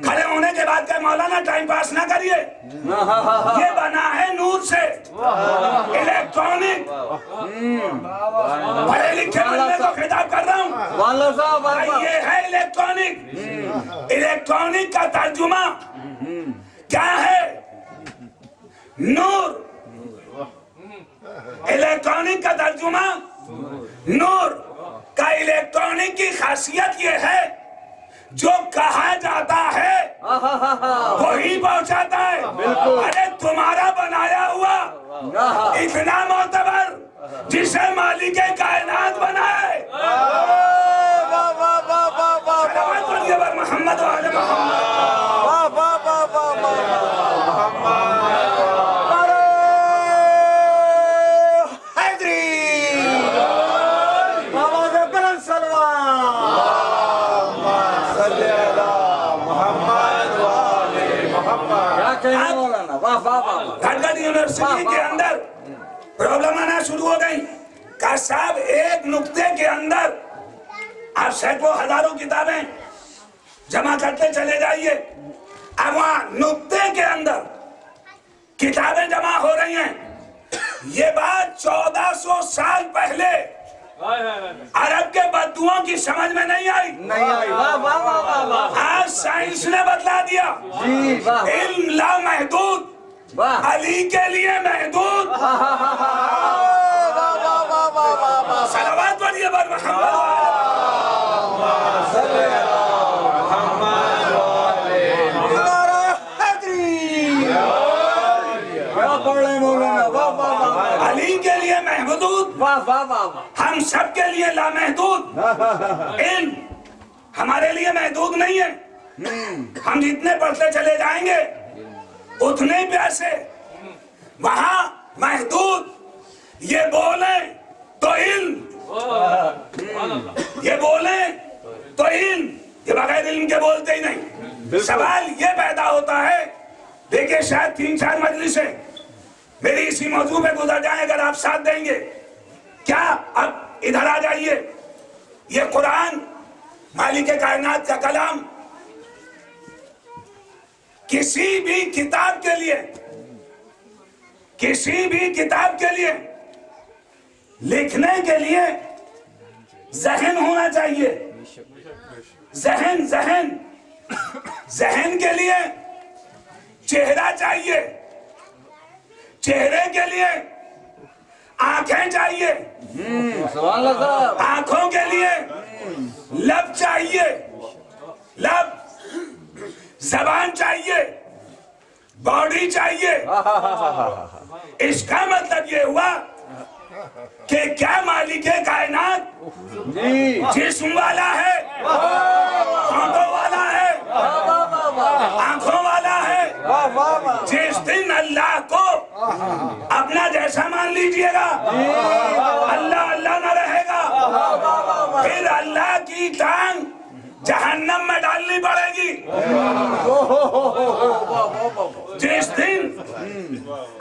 کھڑے ہونے کے بعد کہ مولانا ٹائم پاس نہ کریے، یہ بنا ہے نور سے، الیکٹرانک، پڑھے لکھے بندے کو خطاب کر رہا ہوں، سبحان اللہ صاحب۔ یہ ہے الیکٹرانک۔ الیکٹرانک کا ترجمہ کیا ہے؟ نور۔ الیکٹرانک کا ترجمہ نور کا۔ الیکٹرانک کی خاصیت یہ ہے جو کہا جاتا ہے وہی پہنچاتا ہے۔ ارے تمہارا بنایا ہوا اتنا معتبر جسے مالک کائنات بنائے، محمد وآل محمد۔ دھنگڑ یونیورسٹی کے اندر پرابلم آنا شروع ہو گئی کہ صاحب ایک نقطے کے اندر آپ سینکڑوں ہزاروں کتابیں جمع کرتے چلے جائیے، اب وہاں نقطے کے اندر کتابیں جمع ہو رہی ہیں۔ یہ بات 1400 سال پہلے عرب کے بدوؤں کی سمجھ میں نہیں آئی، آج سائنس نے بتلا دیا۔ علم لامحدود، علی کے لیے محدود۔ صلوات پڑھیے بر محمد۔ علی کے لیے محدود، ہم سب کے لیے لامحدود۔ علم ہمارے لیے محدود نہیں ہے، ہم جتنے پڑھتے چلے جائیں گے اتنے پیسے وہاں محدود۔ یہ بولیں تو علم، یہ بولیں تو علم، یہ بغیر علم کے بولتے ہی نہیں۔ سوال یہ پیدا ہوتا ہے، دیکھیں شاید 3-4 مجلسیں میری اسی موضوع پہ گزر جائیں اگر آپ ساتھ دیں گے۔ کیا اب ادھر آ جائیے، یہ قرآن مالک کائنات کا کلام کسی بھی کتاب کے لیے، کسی بھی کتاب کے لیے لکھنے کے لیے ذہن ہونا چاہیے۔ ذہن کے لیے چہرہ چاہیے، چہرے کے لیے آنکھیں چاہیے، آنکھوں کے لیے لب چاہیے، لب، زبان چاہیے، باڈی چاہیے۔ اس کا مطلب یہ ہوا کہ کیا مالک کائنات جسم والا ہے، ہاتھوں والا ہے، آنکھوں والا ہے؟ جس دن اللہ کو اپنا جیسا مان لیجئے گا، اللہ اللہ نہ رہے گا، پھر اللہ کی ٹانگ جہنم میں ڈالنی پڑے گی۔ جس دن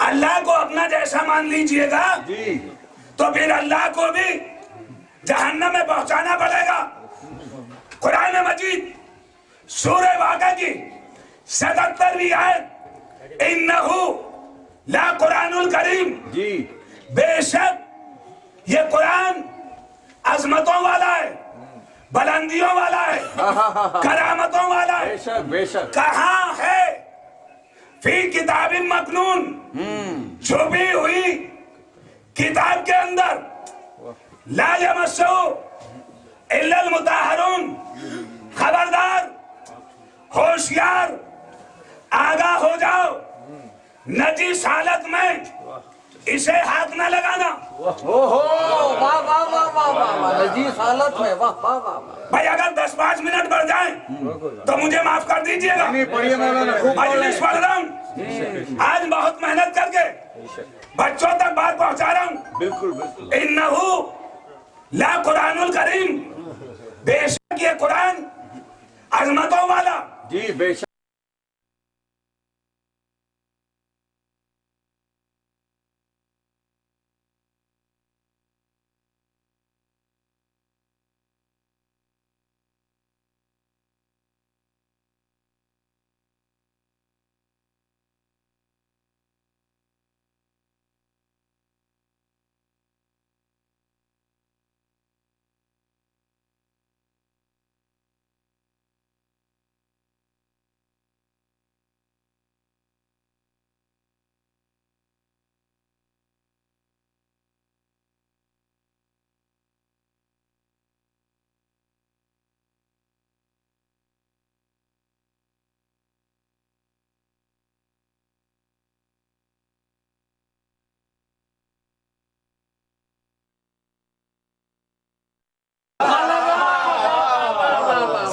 اللہ کو اپنا جیسا مان لیجئے گا تو پھر اللہ کو بھی جہنم میں پہنچانا پڑے گا۔ قرآن مجید سورہ واقعہ کی 77ویں آیت، انہو لا قرآن الکریم، بے شک یہ قرآن عظمتوں والا ہے، بلندیوں والا ہے، کرامتوں والا ہے۔ بے شک کہاں ہے؟ فی کتاب مکنون، چھپی ہوئی کتاب کے اندر، لا یمسہ الا المطہرون، خبردار، ہوشیار، آگاہ ہو جاؤ، نجس حالت میں اسے ہاتھ نہ لگانا۔ نجیس حالت میں، واہ واہ واہ۔ بھائی اگر 10-5 منٹ بڑھ جائیں تو مجھے معاف کر دیجئے گا، مجلس پڑھ رہا ہوں، آج بہت محنت کر کے بچوں تک بات پہنچا رہا ہوں۔ بالکل بالکل۔ انہو لا قرآن الکریم، بے شک یہ قرآن عظمتوں والا۔ جی بے شک۔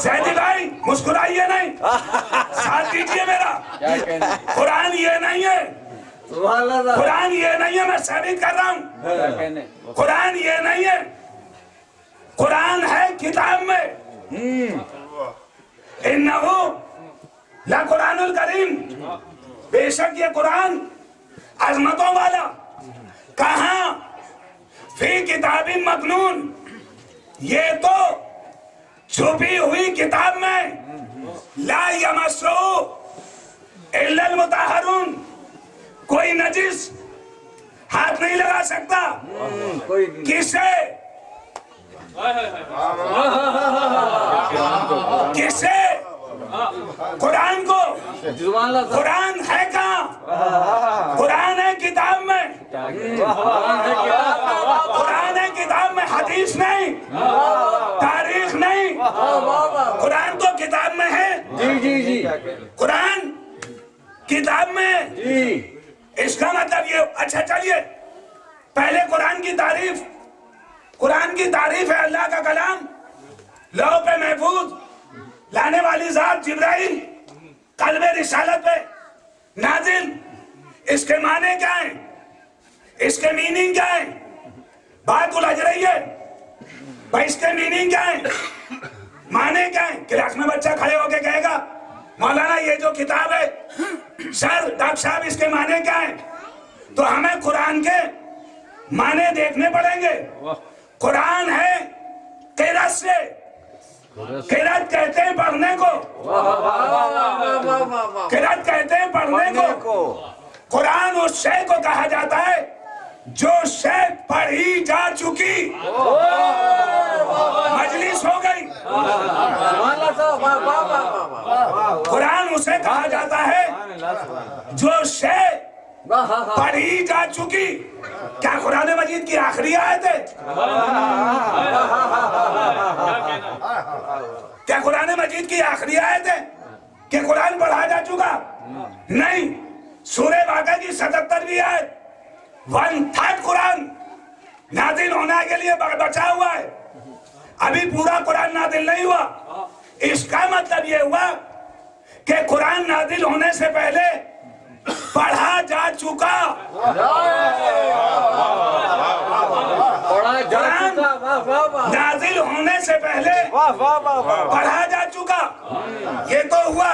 زیدی بھائی مسکرائیے نہیں، ساتھ دیجئے میرا۔ قرآن یہ نہیں ہے، قرآن یہ نہیں ہے، میں ثابت کر رہا ہوں، قرآن یہ نہیں ہے، قرآن ہے کتاب میں۔ انہو لا قرآن الکریم، بے شک یہ قرآن عظمتوں والا۔ کہاں؟ فی کتاب مکنون، یہ تو چھپی ہوئی کتاب میں، لا یمسہ الا المطہرون، کوئی نجس ہاتھ نہیں لگا سکتا۔ کسے؟ کسے؟ قرآن کو۔ قرآن ہے کہاں؟ قرآن ہے کتاب میں، قرآن ہے کتاب میں، حدیث نہیں، تاریخ نہیں، قرآن تو کتاب میں ہے۔ قرآن کتاب میں، اس کا مطلب یہ۔ اچھا چلیے پہلے قرآن کی تعریف، قرآن کی تعریف ہے اللہ کا کلام، لوح پہ محفوظ، لانے والی ذات جبرائیل، قلب رسالت پہ نازل۔ اس کے معنی کیا ہیں؟ اس کے میننگ کیا ہیں؟ بات الجھ رہی ہے بھائی، اس کے میننگ کیا ہیں؟ معنی کیا ہیں؟ کلاس میں بچہ کھڑے ہو کے کہے گا مولانا یہ جو کتاب ہے، سر ڈاکٹر صاحب اس کے معنی کیا ہیں؟ تو ہمیں قرآن کے معنی دیکھنے پڑیں گے۔ قرآن ہے قرأت سے، قرأت کہتے ہیں پڑھنے کو، قرأت کہتے ہیں پڑھنے کو۔ قرآن اس شے کو کہا جاتا ہے جو شے پڑھی جا چکی۔ مجلس ہو گئی۔ قرآن اسے کہا جاتا ہے جو شے پڑھی جا چکی۔ کیا قرآن مجید کی آخری آیت ہے؟ کیا قرآن مجید کی آخری آیت ہے کہ قرآن پڑھا جا چکا؟ نہیں، سورہ واقعہ کی 77ویں آیت، 1/3 قرآن نازل ہونے کے لیے بچا ہوا ہے، ابھی پورا قرآن نازل نہیں ہوا۔ اس کا مطلب یہ ہوا کہ قرآن نازل ہونے سے پہلے پڑھا جا چکا۔ قرآن نازل ہونے سے پہلے پڑھا جا چکا۔ یہ تو ہوا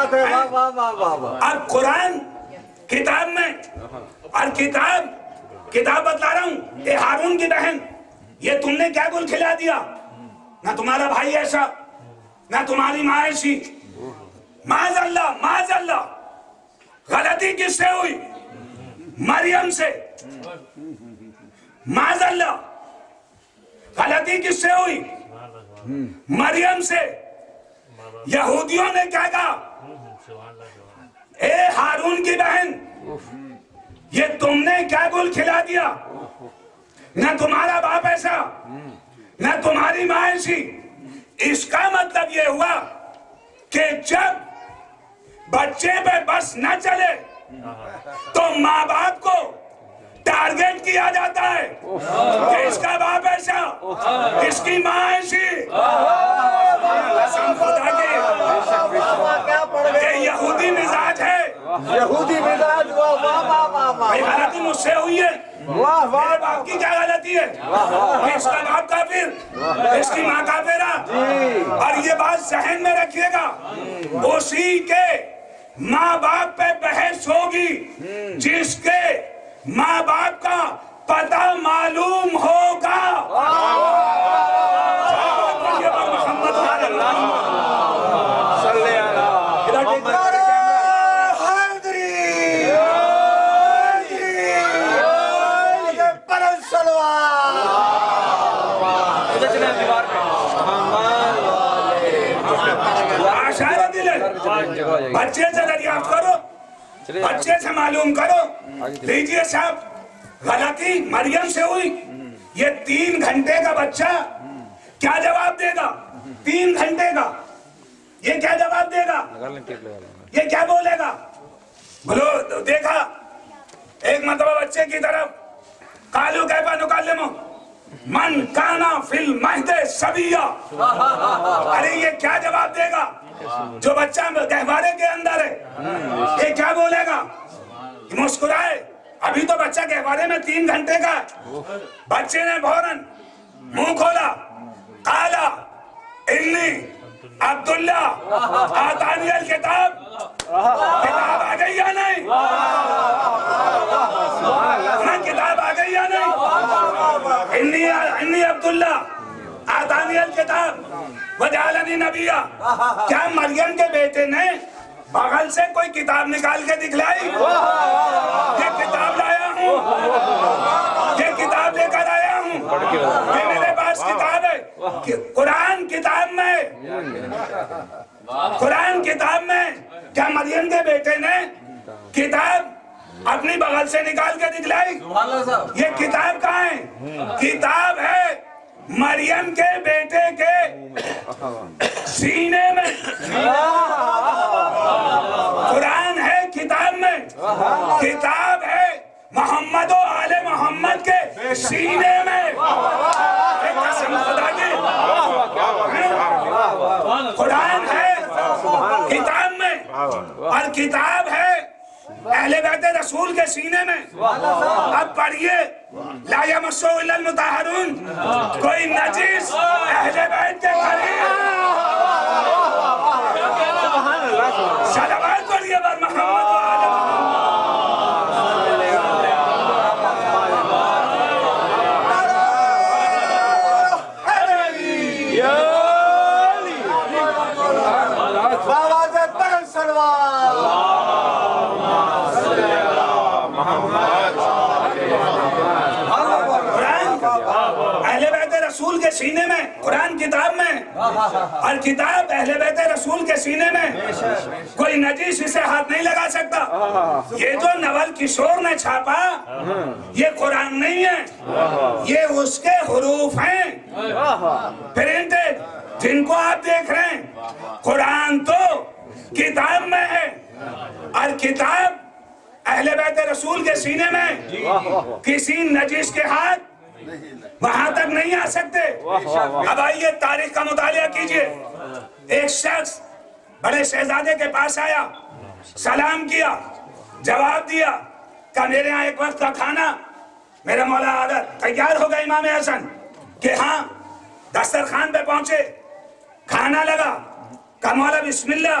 بات ہے، واہ واہ واہ واہ واہ. اب قرآن کتاب میں، اور کتاب بتلا رہا ہوں، اے ہارون کی بہن، یہ تم نے کیا گل کھلا دیا؟ نہ تمہارا بھائی ایسا، نہ تمہاری ماں ایسی. معاذ اللہ. غلطی کس سے ہوئی؟ مریم سے. معاذ اللہ، غلطی کس سے ہوئی؟ مریم سے. یہودیوں نے کیا کہا؟ اے ہارون کی بہن، یہ تم نے کیا گل کھلا دیا؟ نہ تمہارا باپ ایسا، نہ تمہاری ماں ایسی. اس کا مطلب یہ ہوا کہ جب بچے پہ بس نہ چلے تو ماں باپ کو ٹارگیٹ کیا جاتا ہے کہ اس کا باپ ایسا، اس کی ماں ایسی. قسم خدا کی یہ یہودی مزاج ہے. یہودی مزاج، واہ واہ واہ واہ واہ. بھائی غلطی مجھ سے ہوئی ہے، واہ واہ میرے باپ کی کیا غلطی ہے کہ اس کا باپ کافر، اس کی ماں کافرہ. اور یہ بات ذہن میں رکھیے گا، اسی کے ماں باپ پہ بحث ہوگی جس کے ماں باپ کا پتہ معلوم ہوگا. محمد صلی بچے سے دریافت کرو، بچے سے معلوم کرو. لیجئے صاحب، غلطی مریم سے ہوئی. یہ 3 گھنٹے کا بچہ کیا جواب دے گا؟ 3 گھنٹے کا یہ کیا جواب دے گا؟ یہ کیا بولے گا؟ بولو دیکھا ایک مرتبہ بچے کی طرف، قالوا کیف نکلم من کانا فی المہد صبیا. ارے یہ کیا جواب دے گا جو بچہ گہوارے کے اندر ہے؟ یہ کیا بولے گا؟ مسکرائے. ابھی تو بچہ گہوارے میں 3 گھنٹے کا ہے. بچے نے فوراً منہ کھولا، قالا انی عبداللہ آتانی الکتاب. کتاب آ گئی یا نہیں؟ کتاب آ گئی یا نہیں؟ انی عبداللہ آتانی الکتاب وجعلنی نبیا. کیا مریم کے بیٹے نے بغل سے کوئی کتاب نکال کے دکھلائی؟ یہ کتاب لایا ہوں، یہ کتاب لے کر آیا ہوں، یہ میرے پاس کتاب ہے. قرآن کتاب میں، قرآن کتاب میں کیا مریم کے بیٹے نے کتاب اپنی بغل سے نکال کے دکھلائی؟ یہ کتاب کہاں ہے؟ کتاب ہے مریم کے بیٹے کے سینے میں. قرآن ہے کتاب میں، کتاب ہے محمد و آل محمد کے سینے میں. قسم خدا کی قرآن ہے کتاب میں، اور کتاب ہے اہل بیت رسول کے سینے میں. اب پڑھیے، لا یمسہ الا المطہرون، کوئی نجس اہل بیت کے قریب. صلوات پڑھیے بر محمد و آل محمد. رسول کے سینے میں، قرآن کتاب میں، اور کتاب اہل بیت رسول کے سینے میں. کوئی نجیس اسے ہاتھ نہیں لگا سکتا. یہ جو نول کشور نے چھاپا یہ قرآن نہیں ہے، یہ اس کے حروف ہیں پرنٹڈ جن کو آپ دیکھ رہے ہیں. قرآن تو کتاب میں ہے، اور کتاب اہل بیت رسول کے سینے میں. کسی نجیس کے ہاتھ وہاں تک نہیں آ سکتے. اب آئیے تاریخ کا مطالعہ کیجئے. ایک شخص بڑے شہزادے کے پاس آیا، سلام کیا، جواب دیا کہ میرے یہاں ایک وقت کا کھانا میرا مولا عادت تیار ہو گیا. امام حسن کہ ہاں. دسترخوان پہ پہنچے، کھانا لگا، کہ مولا بسم اللہ.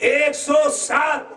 107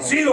0,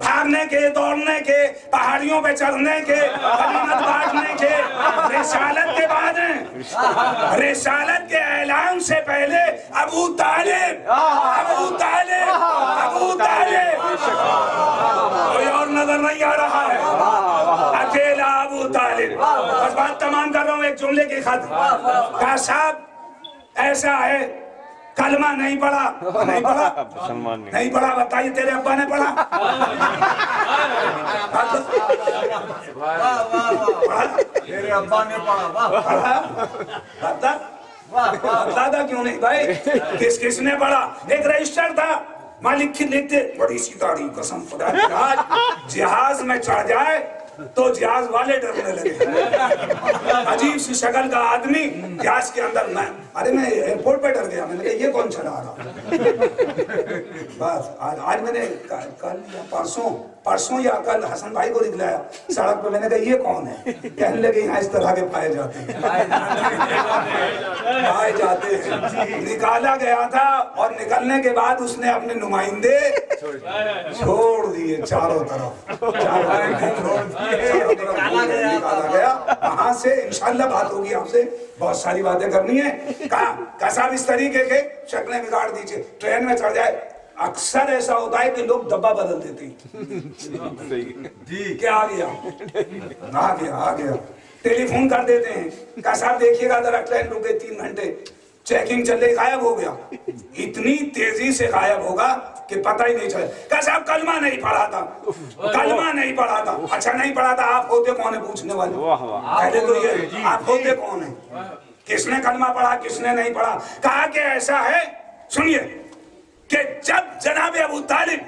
بھاگنے کے، دوڑنے کے، پہاڑیوں پہ چڑھنے کے، غنیمت بانٹنے کے، رسالت کے بعد ہیں۔ رسالت کے اعلان سے پہلے ابو طالب کوئی اور نظر نہیں آ رہا ہے، اکیلا ابو طالب۔ بس بات تمام کر رہا ہوں ایک جملے کی خط۔ کہا صاحب ایسا ہے کلمہ نہیں پڑھا، نہیں پڑھا، بتائیے تیرے ابا نے پڑھا؟ میرے ابا نے پڑھا، بتا کیوں نہیں بھائی؟ کس نے پڑھا؟ ایک رجسٹر تھا، وہاں لکھتے بڑی سی داڑھی، قسم خدا کی، آج جہاز میں چڑھ جائے تو جہاز والے ڈرنے لگے۔ عجیب سی شکل کا آدمی جہاز کے اندر، میں ایئرپورٹ پہ ڈر گیا، میں نے کہا یہ کون چلا رہا؟ بس آج میں نے کل یا پرسوں یا کل حسن بھائی کو نکلایا سڑک پہ، میں نے کہا یہ کون ہے؟ کہنے لگے یہاں اس طرح کے پائے جاتے ہیں، پائے جاتے ہیں۔ نکالا گیا تھا اور نکلنے کے بعد اس نے اپنے نمائندے چھوڑ دیے چاروں طرف، نکالا گیا۔ وہاں سے انشاءاللہ بات ہوگی آپ سے، بہت ساری باتیں کرنی ہیں۔ کہا صاحب اس طریقے کے شکلیں بگاڑ دیجئے، ٹرین میں چڑھ جائے۔ اکثر ایسا ہوتا ہے کہ لوگ ڈبہ بدل دیتے ہیں، جی کیا آ گیا، ٹیلی فون کر دیتے ہیں، کہا صاحب دیکھیے گا ذرا ٹرین رکے 3 گھنٹے، چیکنگ چل رہی، غائب ہو گیا، اتنی تیزی سے غائب ہوگا کہ پتہ ہی نہیں چلے۔ کہا صاحب کلمہ نہیں پڑھا تھا، کلمہ نہیں پڑھا تھا۔ اچھا نہیں پڑھا تھا، آپ ہوتے کون ہیں پوچھنے والے؟ پہلے تو یہ آپ ہوتے کون ہیں؟ کس نے کلمہ پڑھا، کس نے نہیں پڑھا؟ کہا کہ ایسا ہے، سنیے، کہ جب جناب ابو طالب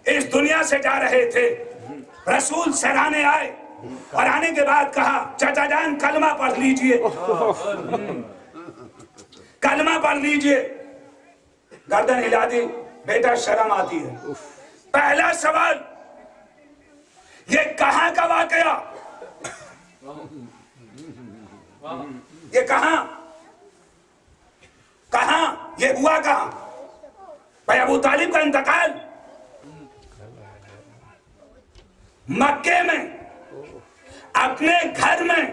اس دنیا سے جا رہے تھے، رسول سرانے آئے اور آنے کے بعد کہا چچا جان کلمہ پڑھ لیجئے، کلمہ پڑھ لیجئے۔ گردن ہلا دی، بیٹا شرم آتی ہے۔ پہلا سوال، یہ کہاں کا واقعہ؟ یہ کہاں یہ ہوا کہاں؟ بھائی ابو طالب کا انتقال مکے میں، اپنے گھر میں،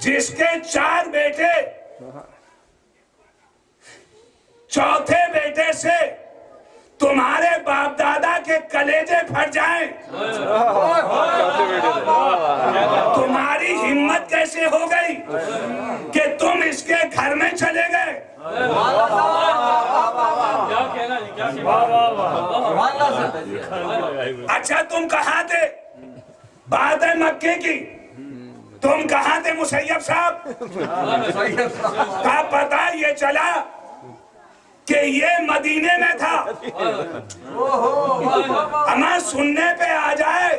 جس کے 4 بیٹے، چوتھے بیٹے سے تمہارے باپ دادا کے کلیجے پھٹ جائیں، تمہاری ہمت کیسے ہو گئی کہ تم اس کے گھر میں چلے گئے؟ اچھا تم کہاں تھے بات ہے مکے کی؟ تم کہاں تھے مسیب صاحب؟ کا پتہ یہ چلا کہ یہ مدینے میں تھا؟ ہمیں سننے پہ آ جائے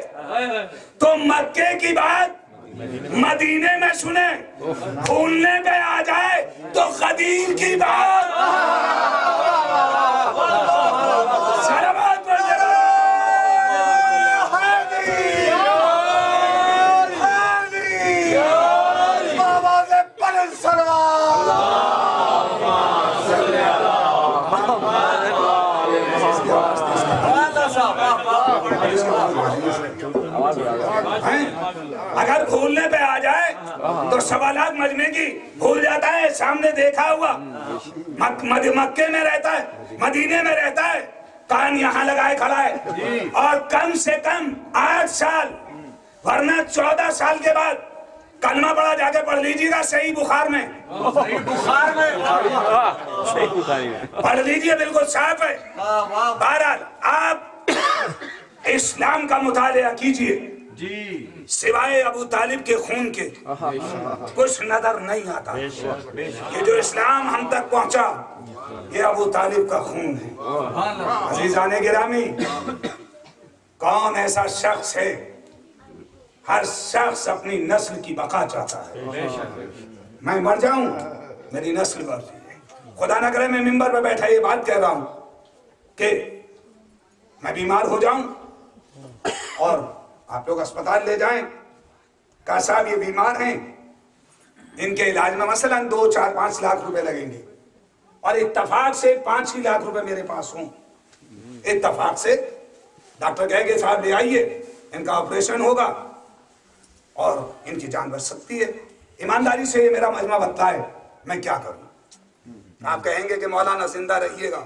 تو مکے کی بات مدینے میں سنیں، بھولنے پہ آ جائے تو قدیم کی بات۔ سلامات پر اگر بھولنے پہ آ جائے تو سوالات مجمع کی بھول جاتا ہے، سامنے دیکھا ہوا، مکے میں رہتا ہے، مدینے میں رہتا ہے، کان یہاں لگائے کھڑا ہے، اور کم سے کم 8 سال ورنہ 14 سال کے بعد کلمہ پڑھا، جا کے پڑھ لیجیے گا صحیح بخار میں، پڑھ لیجیے، بالکل صاف ہے۔ بہرحال آپ اسلام کا مطالعہ کیجئے، سوائے ابو طالب کے خون کے کچھ نظر نہیں آتا۔ یہ جو اسلام ہم تک پہنچا یہ ابو طالب کا خون ہے۔ عزیزان گرامی، کون ایسا شخص ہے؟ ہر شخص اپنی نسل کی بقا چاہتا ہے۔ میں مر جاؤں میری نسل بڑھ جائے، خدا نہ کرے میں ممبر پہ بیٹھا یہ بات کہہ رہا ہوں کہ میں بیمار ہو جاؤں اور آپ لوگ اسپتال لے جائیں، کہا صاحب یہ بیمار ہیں، ان کے علاج میں مثلاً 2, 4, 5 لاکھ روپے لگیں گے، اور اتفاق سے 5 ہی لاکھ روپے میرے پاس ہوں، اتفاق سے ڈاکٹر کہے کہ صاحب لے آئیے، ان کا آپریشن ہوگا اور ان کی جان بچ سکتی ہے۔ ایمانداری سے یہ میرا مجمع بتائے میں کیا کروں؟ آپ کہیں گے کہ مولانا زندہ رہیے گا،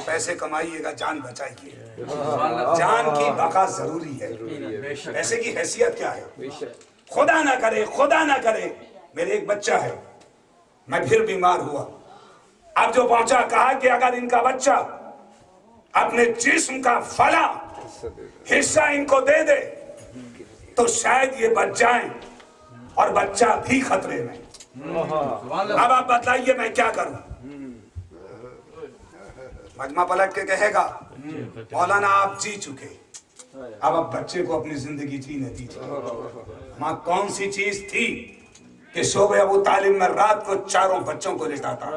پیسے کمائیے گا، جان بچائیے۔ جان کی بقا ضروری ہے، پیسے کی حیثیت کیا ہے؟ خدا نہ کرے میرے ایک بچہ ہے، میں پھر بیمار ہوا، اب جو پہنچا کہا کہ اگر ان کا بچہ اپنے جسم کا فلاں حصہ ان کو دے دے تو شاید یہ بچ جائیں، اور بچہ بھی خطرے میں۔ اب آپ بتائیے میں کیا کروں؟ مجمع پلٹ کے کہے گا مولانا آپ جی چکے، اب بچے کو اپنی زندگی جینے دیجیے۔ ماں کون سی چیز تھی کہ شعبہ ابو طالب میں رات کو 4 بچوں کو لٹاتا،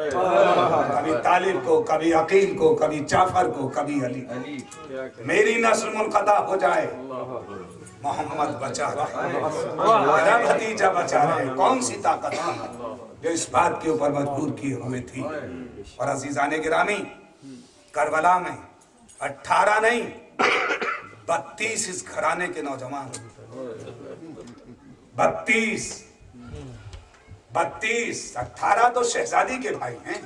کبھی طالب کو، کبھی عقیل کو، کبھی جعفر کو، کبھی علی۔ میری نسل منقطع ہو جائے، محمد بچا رہے، میرا بھتیجا بچا رہے۔ کون سی طاقت تھی جو اس بات کے اوپر مجبور کیے ہوئے تھی؟ اور عزیزان گرامی، کربلا میں 18 نہیں 32 اس گھرانے کے نوجوان، 32 18 تو شہزادی کے بھائی ہیں،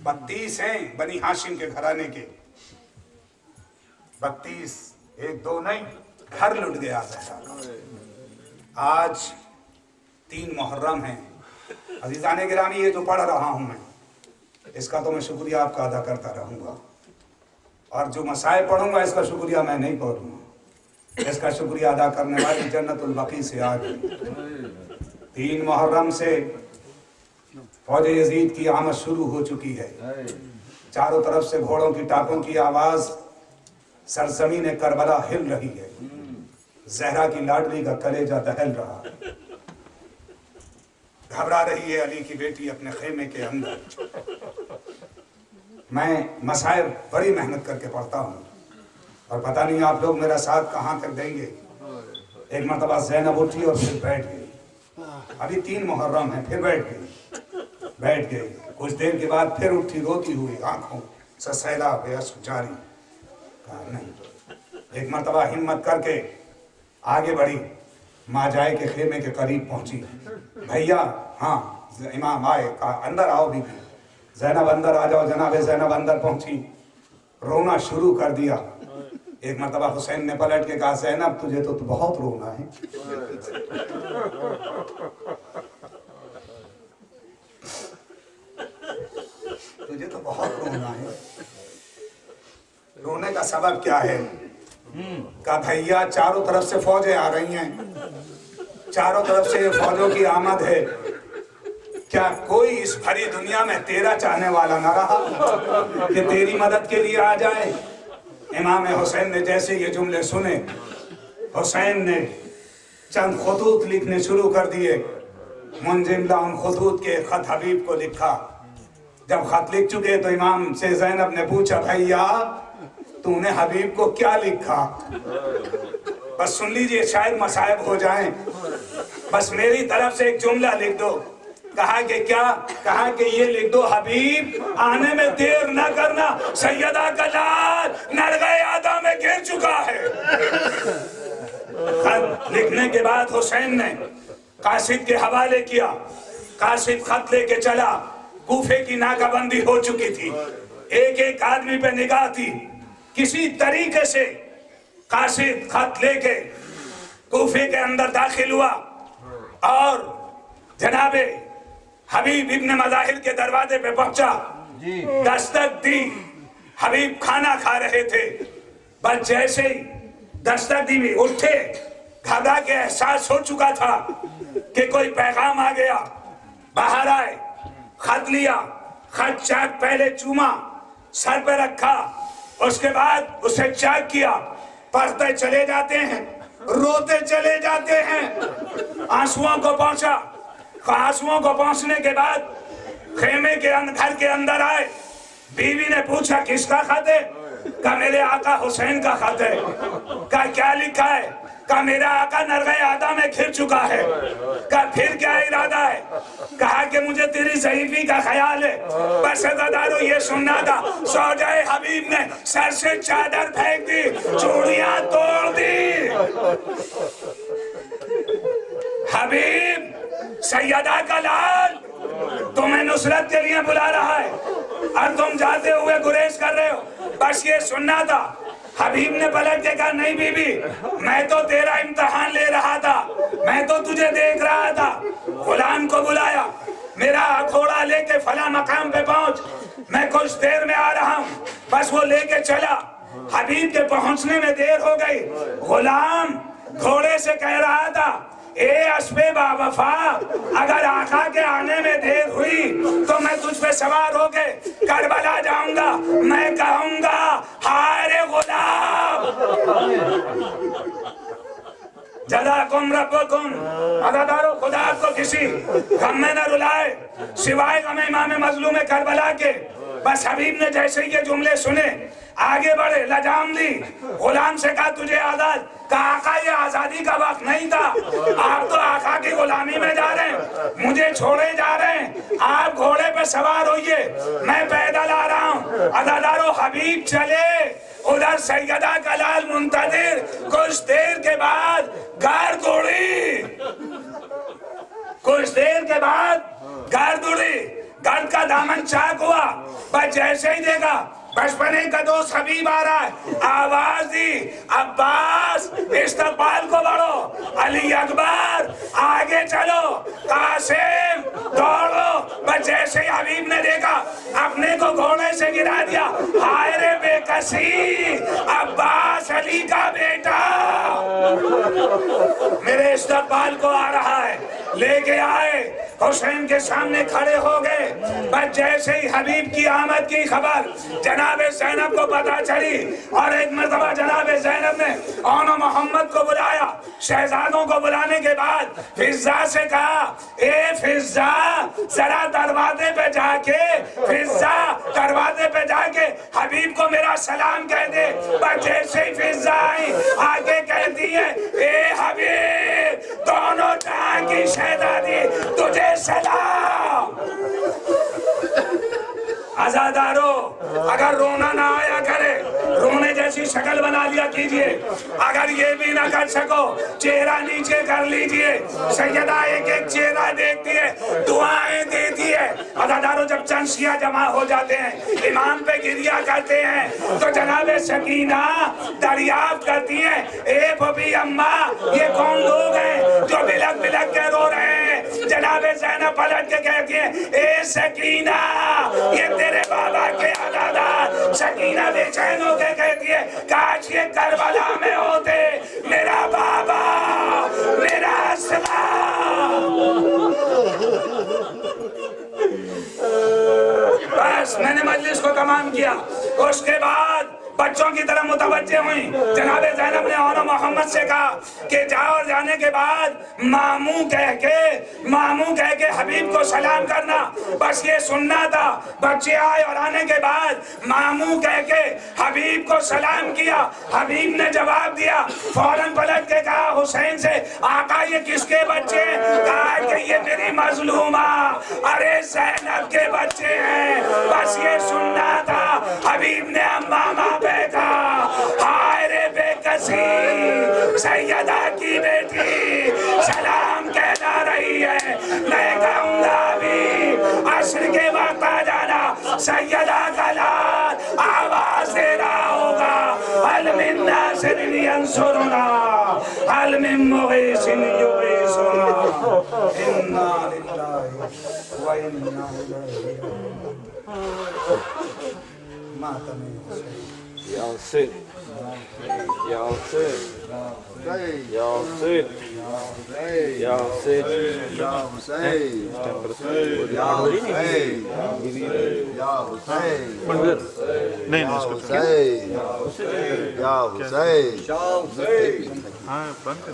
32 ہیں بنی ہاشم کے گھرانے کے، 32 1 2 نہیں، گھر لٹ گیا زہرا کا۔ آج 3 محرم ہیں، عزیزان گرامی یہ جو پڑھ رہا ہوں میں، اس کا تو میں شکریہ آپ کا ادا کرتا رہوں گا، اور جو مسائل پڑھوں گا اس کا شکریہ میں نہیں پڑھوں گا، اس کا شکریہ ادا کرنے والی جنت البقیع سے آ گئی۔ 3 محرم سے فوج یزید کی آمد شروع ہو چکی ہے، چاروں طرف سے گھوڑوں کی ٹاپوں کی آواز، سرزمین کربلا ہل رہی ہے، زہرا کی لاڈلی کا کلیجہ دہل رہا ہے، گھبرا رہی ہے علی کی بیٹی اپنے خیمے کے اندر۔ میں مسائل بڑی محنت کر کے پڑھتا ہوں، اور پتہ نہیں آپ لوگ میرا ساتھ کہاں تک دیں گے۔ ایک مرتبہ زینب اٹھی اور پھر بیٹھ گئی، ابھی 3 محرم ہیں، پھر بیٹھ گئی، کچھ دیر کے بعد پھر اٹھی روتی ہوئی، آنکھوں سے سیلاب اشک جاری۔ کہا نہیں، ایک مرتبہ ہمت کر کے آگے بڑھی، ماں جائے کے خیمے کے قریب پہنچی، بھیا ہاں امام آئے، کہا اندر آؤ بی بی۔ زینب اندر آ جاؤ، جناب زینب اندر پہنچی، رونا شروع کر دیا۔ ایک مرتبہ حسین نے پلٹ کے کہا زینب تجھے تو بہت رونا ہے۔ تجھے تو بہت رونا ہے، رونے کا سبب کیا ہے؟ کہا بھیا چاروں طرف سے فوجیں آ رہی ہیں، چاروں طرف سے فوجوں کی آمد ہے، کیا کوئی اس بھری دنیا میں تیرا چاہنے والا نہ رہا کہ تیری مدد کے لیے آ جائے؟ امام حسین نے جیسے یہ جملے سنے، حسین نے چند خطوط لکھنے شروع کر دیے۔ منجملہ ان خطوط کے خط حبیب کو لکھا۔ جب خط لکھ چکے تو امام سے زینب نے پوچھا بھیا تو نے حبیب کو کیا لکھا؟ بس سن لیجئے شاید مصائب ہو جائیں، بس میری طرف سے ایک جملہ لکھ دو۔ کہا کہ کیا؟ کہا کہ یہ لکھ دو حبیب آنے میں دیر نہ کرنا، سیدہ کا لال نرغے آدھا میں گر چکا ہے۔ خط لکھنے کے بعد حسین نے قاصد کے حوالے کیا، قاصد خط لے کے چلا، کوفے کی ناکہ بندی ہو چکی تھی، ایک ایک آدمی پہ نگاہ تھی، کسی طریقے سے قاصد خط لے کے کوفے کے اندر داخل ہوا اور جناب حبیب ابن مظاہر کے دروازے پہ پہنچا، دستک دی۔ حبیب کھانا کھا رہے تھے، بس جیسے ہی دستک دی اٹھے، گھبرا کے احساس ہو چکا تھا کہ کوئی پیغام آ گیا، باہر آئے، خط لیا، خط چاک پہلے چوما، سر پہ رکھا، اس کے بعد اسے چاک کیا، پڑھتے چلے جاتے ہیں، روتے چلے جاتے ہیں، آنسوؤں کو پہنچا۔ آنسوؤں کو پہنچنے کے بعد خیمے کے گھر کے اندر آئے، بیوی نے پوچھا کس کا خط ہے؟ کہا میرے آقا حسین کا خط ہے۔ کہا کیا لکھا ہے؟ کہا میرا آقا نرغہ آدم میں کھر چکا ہے. کہا پھر کیا ارادہ ہے؟ کہا کہ مجھے تیری ضعیفی کا خیال ہے. بس عزادارو یہ سننا تھا. زوجہ حبیب نے سر سے چادر پھینک دی, چوڑیاں توڑ دی. حبیب سیدہ کا لال تمہیں نصرت کے لیے بلا رہا ہے اور تم جاتے ہوئے گریز کر رہے ہو. بس یہ سننا تھا. حبیب نے پلٹ کے کہا نہیں بی بی, میں تو تیرا امتحان لے رہا تھا, میں تو تجھے دیکھ رہا تھا. غلام کو بلایا, میرا گھوڑا لے کے فلاں مقام پہ پہنچ, میں کچھ دیر میں آ رہا ہوں. بس وہ لے کے چلا. حبیب کے پہنچنے میں دیر ہو گئی. غلام گھوڑے سے کہہ رہا تھا اے اسبِ باوفا, اگر آقا کے آنے میں دیر ہوئی تو میں تجھ پہ سوار ہو کے کربلا جاؤں گا. میں کہوں گا ہائے رے غلام, جزاکم ربکم. عزادارو خدا آپ کو کسی غم میں نہ رلائے سوائے غم امام مظلوم کربلا کے. بس حبیب نے جیسے یہ جملے سنے آگے بڑھے, لجام لی. غلام سے کہا تجھے آزاد. کہا آقا یہ آزادی کا وقت نہیں تھا, آپ تو آقا کی غلامی میں جا رہے ہیں, مجھے چھوڑے جا رہے ہیں. آپ گھوڑے پہ سوار ہوئیے, میں پیدل آ رہا ہوں. عزادارو حبیب چلے, ادھر سیدہ کا لال منتظر. کچھ دیر کے بعد گارد اڑی, کچھ دیر کے بعد گارد اڑی. گرد کا دامن چاک ہوا. بس جیسے ہی دیکھا بچپنے کا دوست حبیب آ رہا ہے, آواز دی عباس استقبال کو بڑھو, علی اکبر آگے چلو, قاسم دوڑو. بس جیسے ہی حبیب نے دیکھا اپنے کو گھوڑے سے گرا دیا. ہائے رے بے کسی, عباس علی کا بیٹا میرے استقبال کو آ رہا ہے. لے کے آئے, حسین کے سامنے کھڑے ہو گئے. بس جیسے ہی حبیب کی آمد کی خبر جناب زینب کو پتا چلی, اور ایک مرتبہ جناب زینب نے اون محمد کو بلایا. شہزادوں کو بلانے کے بعد فضہ سے کہا اے فضہ ذرا دروازے پہ جا کے, فضہ دروازے پہ جا کے حبیب کو میرا سلام کہہ دے. بس جیسے ہی فضہ آئی آگے کہتی ہے اے حبیب دونوں جہاں کی شہزادی تجھے سلام. عزادارو اگر رونا نہ آیا کرے, رونے جیسی شکل بنا لیا کیجئے. اگر یہ بھی نہ کر سکو چہرہ نیچے کر لیجئے. سیدہ ایک ایک چہرہ دیکھتی ہے, دعائیں دیتی ہے. عزادارو جب چند شیعہ جمع ہو جاتے ہیں, امام پہ گریہ کرتے ہیں, تو جناب سکینہ دریافت کرتی ہیں اے پھوپھی اماں یہ کون لوگ ہیں جو بلک بلک کے رو رہے ہیں. جناب زینب پلٹ کے کہتی ہیں اے سکینہ یہ تیرے بابا کے عزادار. سکینہ بے چین ہو کے کہتی ہے کاش یہ کربلا میں ہوتے, میرا بابا میرا اسلام. بس میں نے مجلس کو تمام کیا. اس کے بعد بچوں کی طرف متوجہ ہوئیں. جناب زینب نے اون محمد سے کہا کہ جاؤ, اور جانے کے بعد ماموں کہہ کے حبیب کو سلام کرنا. بس یہ سننا تھا. بچے آئے اور آنے کے بعد ماموں کہہ کے حبیب کو سلام کیا. حبیب نے جواب دیا, فوراً پلٹ کے کہا حسین سے آقا یہ کس کے بچے ہیں؟ کہا کہ یہ میری مظلومہ ارے زینب کے بچے ہیں. بس یہ سننا تھا. حبیب نے امامہ بیٹھا, ہائے رے بے کسی سیدہ کی بیٹی سلام کہنا رہی ہے. میں کہوں گا ابھی عصر کے وقت آ جانا. سیدہ کا لال آواز دے رہا ہوگا حل من ناصر ینصرنا حل من مغیث یغیثنا. انا للہ و انا الیہ ماتم حسین. یا حسین یا حسین یا حسین یا حسین یا حسین یا حسین یا حسین نہیں یا حسین یا حسین. ہاں بند کر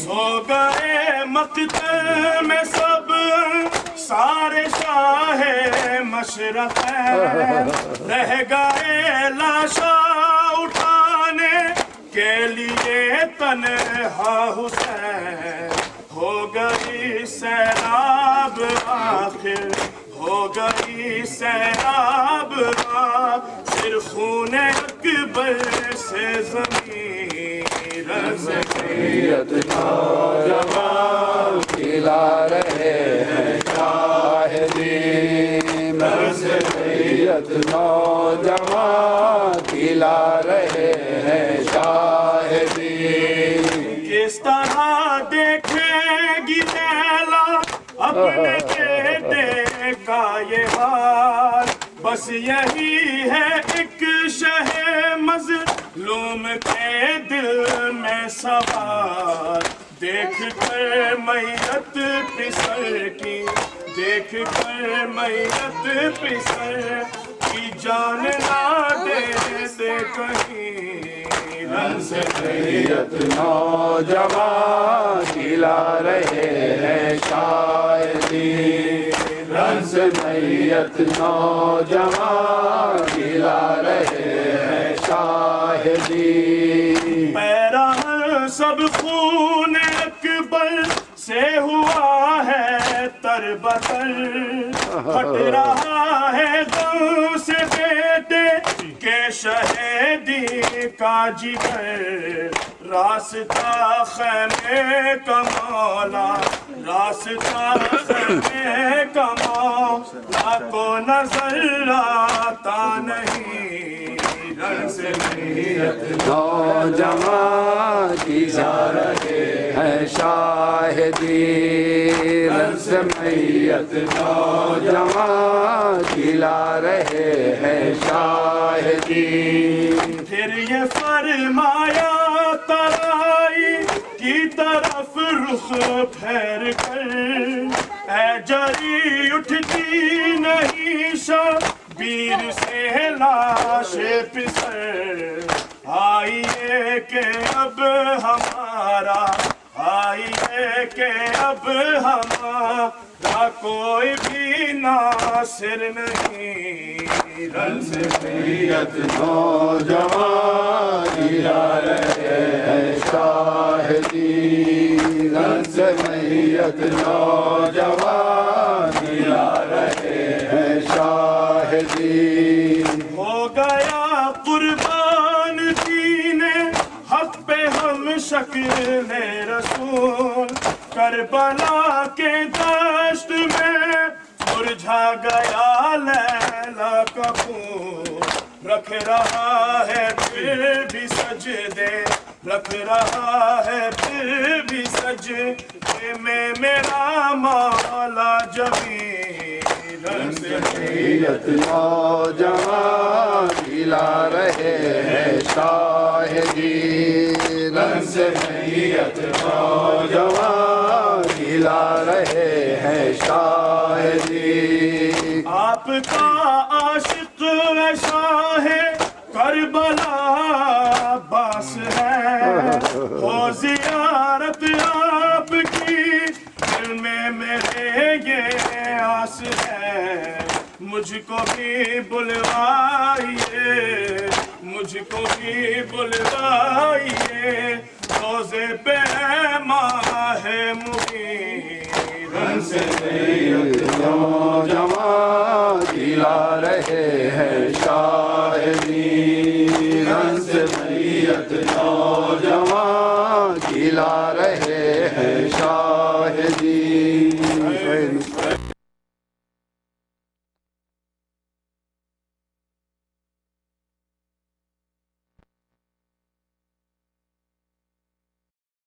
سو گئے مقتل میں سب سارے شاہ مشرق رہ گئے لاشا اٹھانے کے لیے تنہا حسین ہو گئی سیلاب آخر ہو گئی سیلاب پھر خون اکبر سے زمین سید نوجوان کھلا رہے ہیں شاہدین سید نوجوان کھلا رہے ہیں شاہدین کس طرح دیکھیں گی لیلا اپنے بیٹے کا یہ حال بس یہی ہے ایک شہ مظلوم کے دل میں سوال دیکھ کر میت پسر کی دیکھ کر میت پسر کی جان نہ دے کہیں سید نوجوان کھلا رہے ہیں شاہدین سید نوجوان کھلا رہے ہیں شاہدین پیراہن سب خون اکبر سے ہوا ہے تر بتر پھٹ رہا ہے غم سے بیٹے کے شہیدی کا جگر راستہ خیمے کا مولا راستہ خیمے کا مولا کو نظر آتا نہیں سید نوجوان کھلا رہے ہیں شاہدین سید نوجوان کھلا رہے ہیں شاہدین پھر یہ فرمایا ترائی کی طرف رخ پھیر کر اے جری اٹھتی نہیں شبیر سے لاش پسر آئیے کہ اب ہمارا آئیے کہ اب ہمارا کوئی بھی ناصر نہیں سید نوجوان کھلا رہے ہیں شاہدین سید نوجوان کھلا رہے ہیں شاہدین ہو گیا قربان دین حق پہ ہم شکل رسول کربلا کے دشت میں مرجھا گیا لیلا کا پھول رکھ رہا ہے پھر بھی سجدے رکھ رہا ہے پھر بھی سجدے میں میرا مولا جمیل سید نوجوان کھلا رہے ہیں شاہدین سید نوجوان کھلا رہے ہیں شاہدین آپ کا عاشق شاہ کربلا عباس ہے ہو زیارت آپ کی دل میں میرے یہ آس ہے مجھ کو بھی بلوائیے مجھ کو بھی بلوائیے روزے پہ ماہ مبین سید نوجوان کھلا رہے ہیں شاہدین سید نوجوان کھلا رہے ہیں شاہدین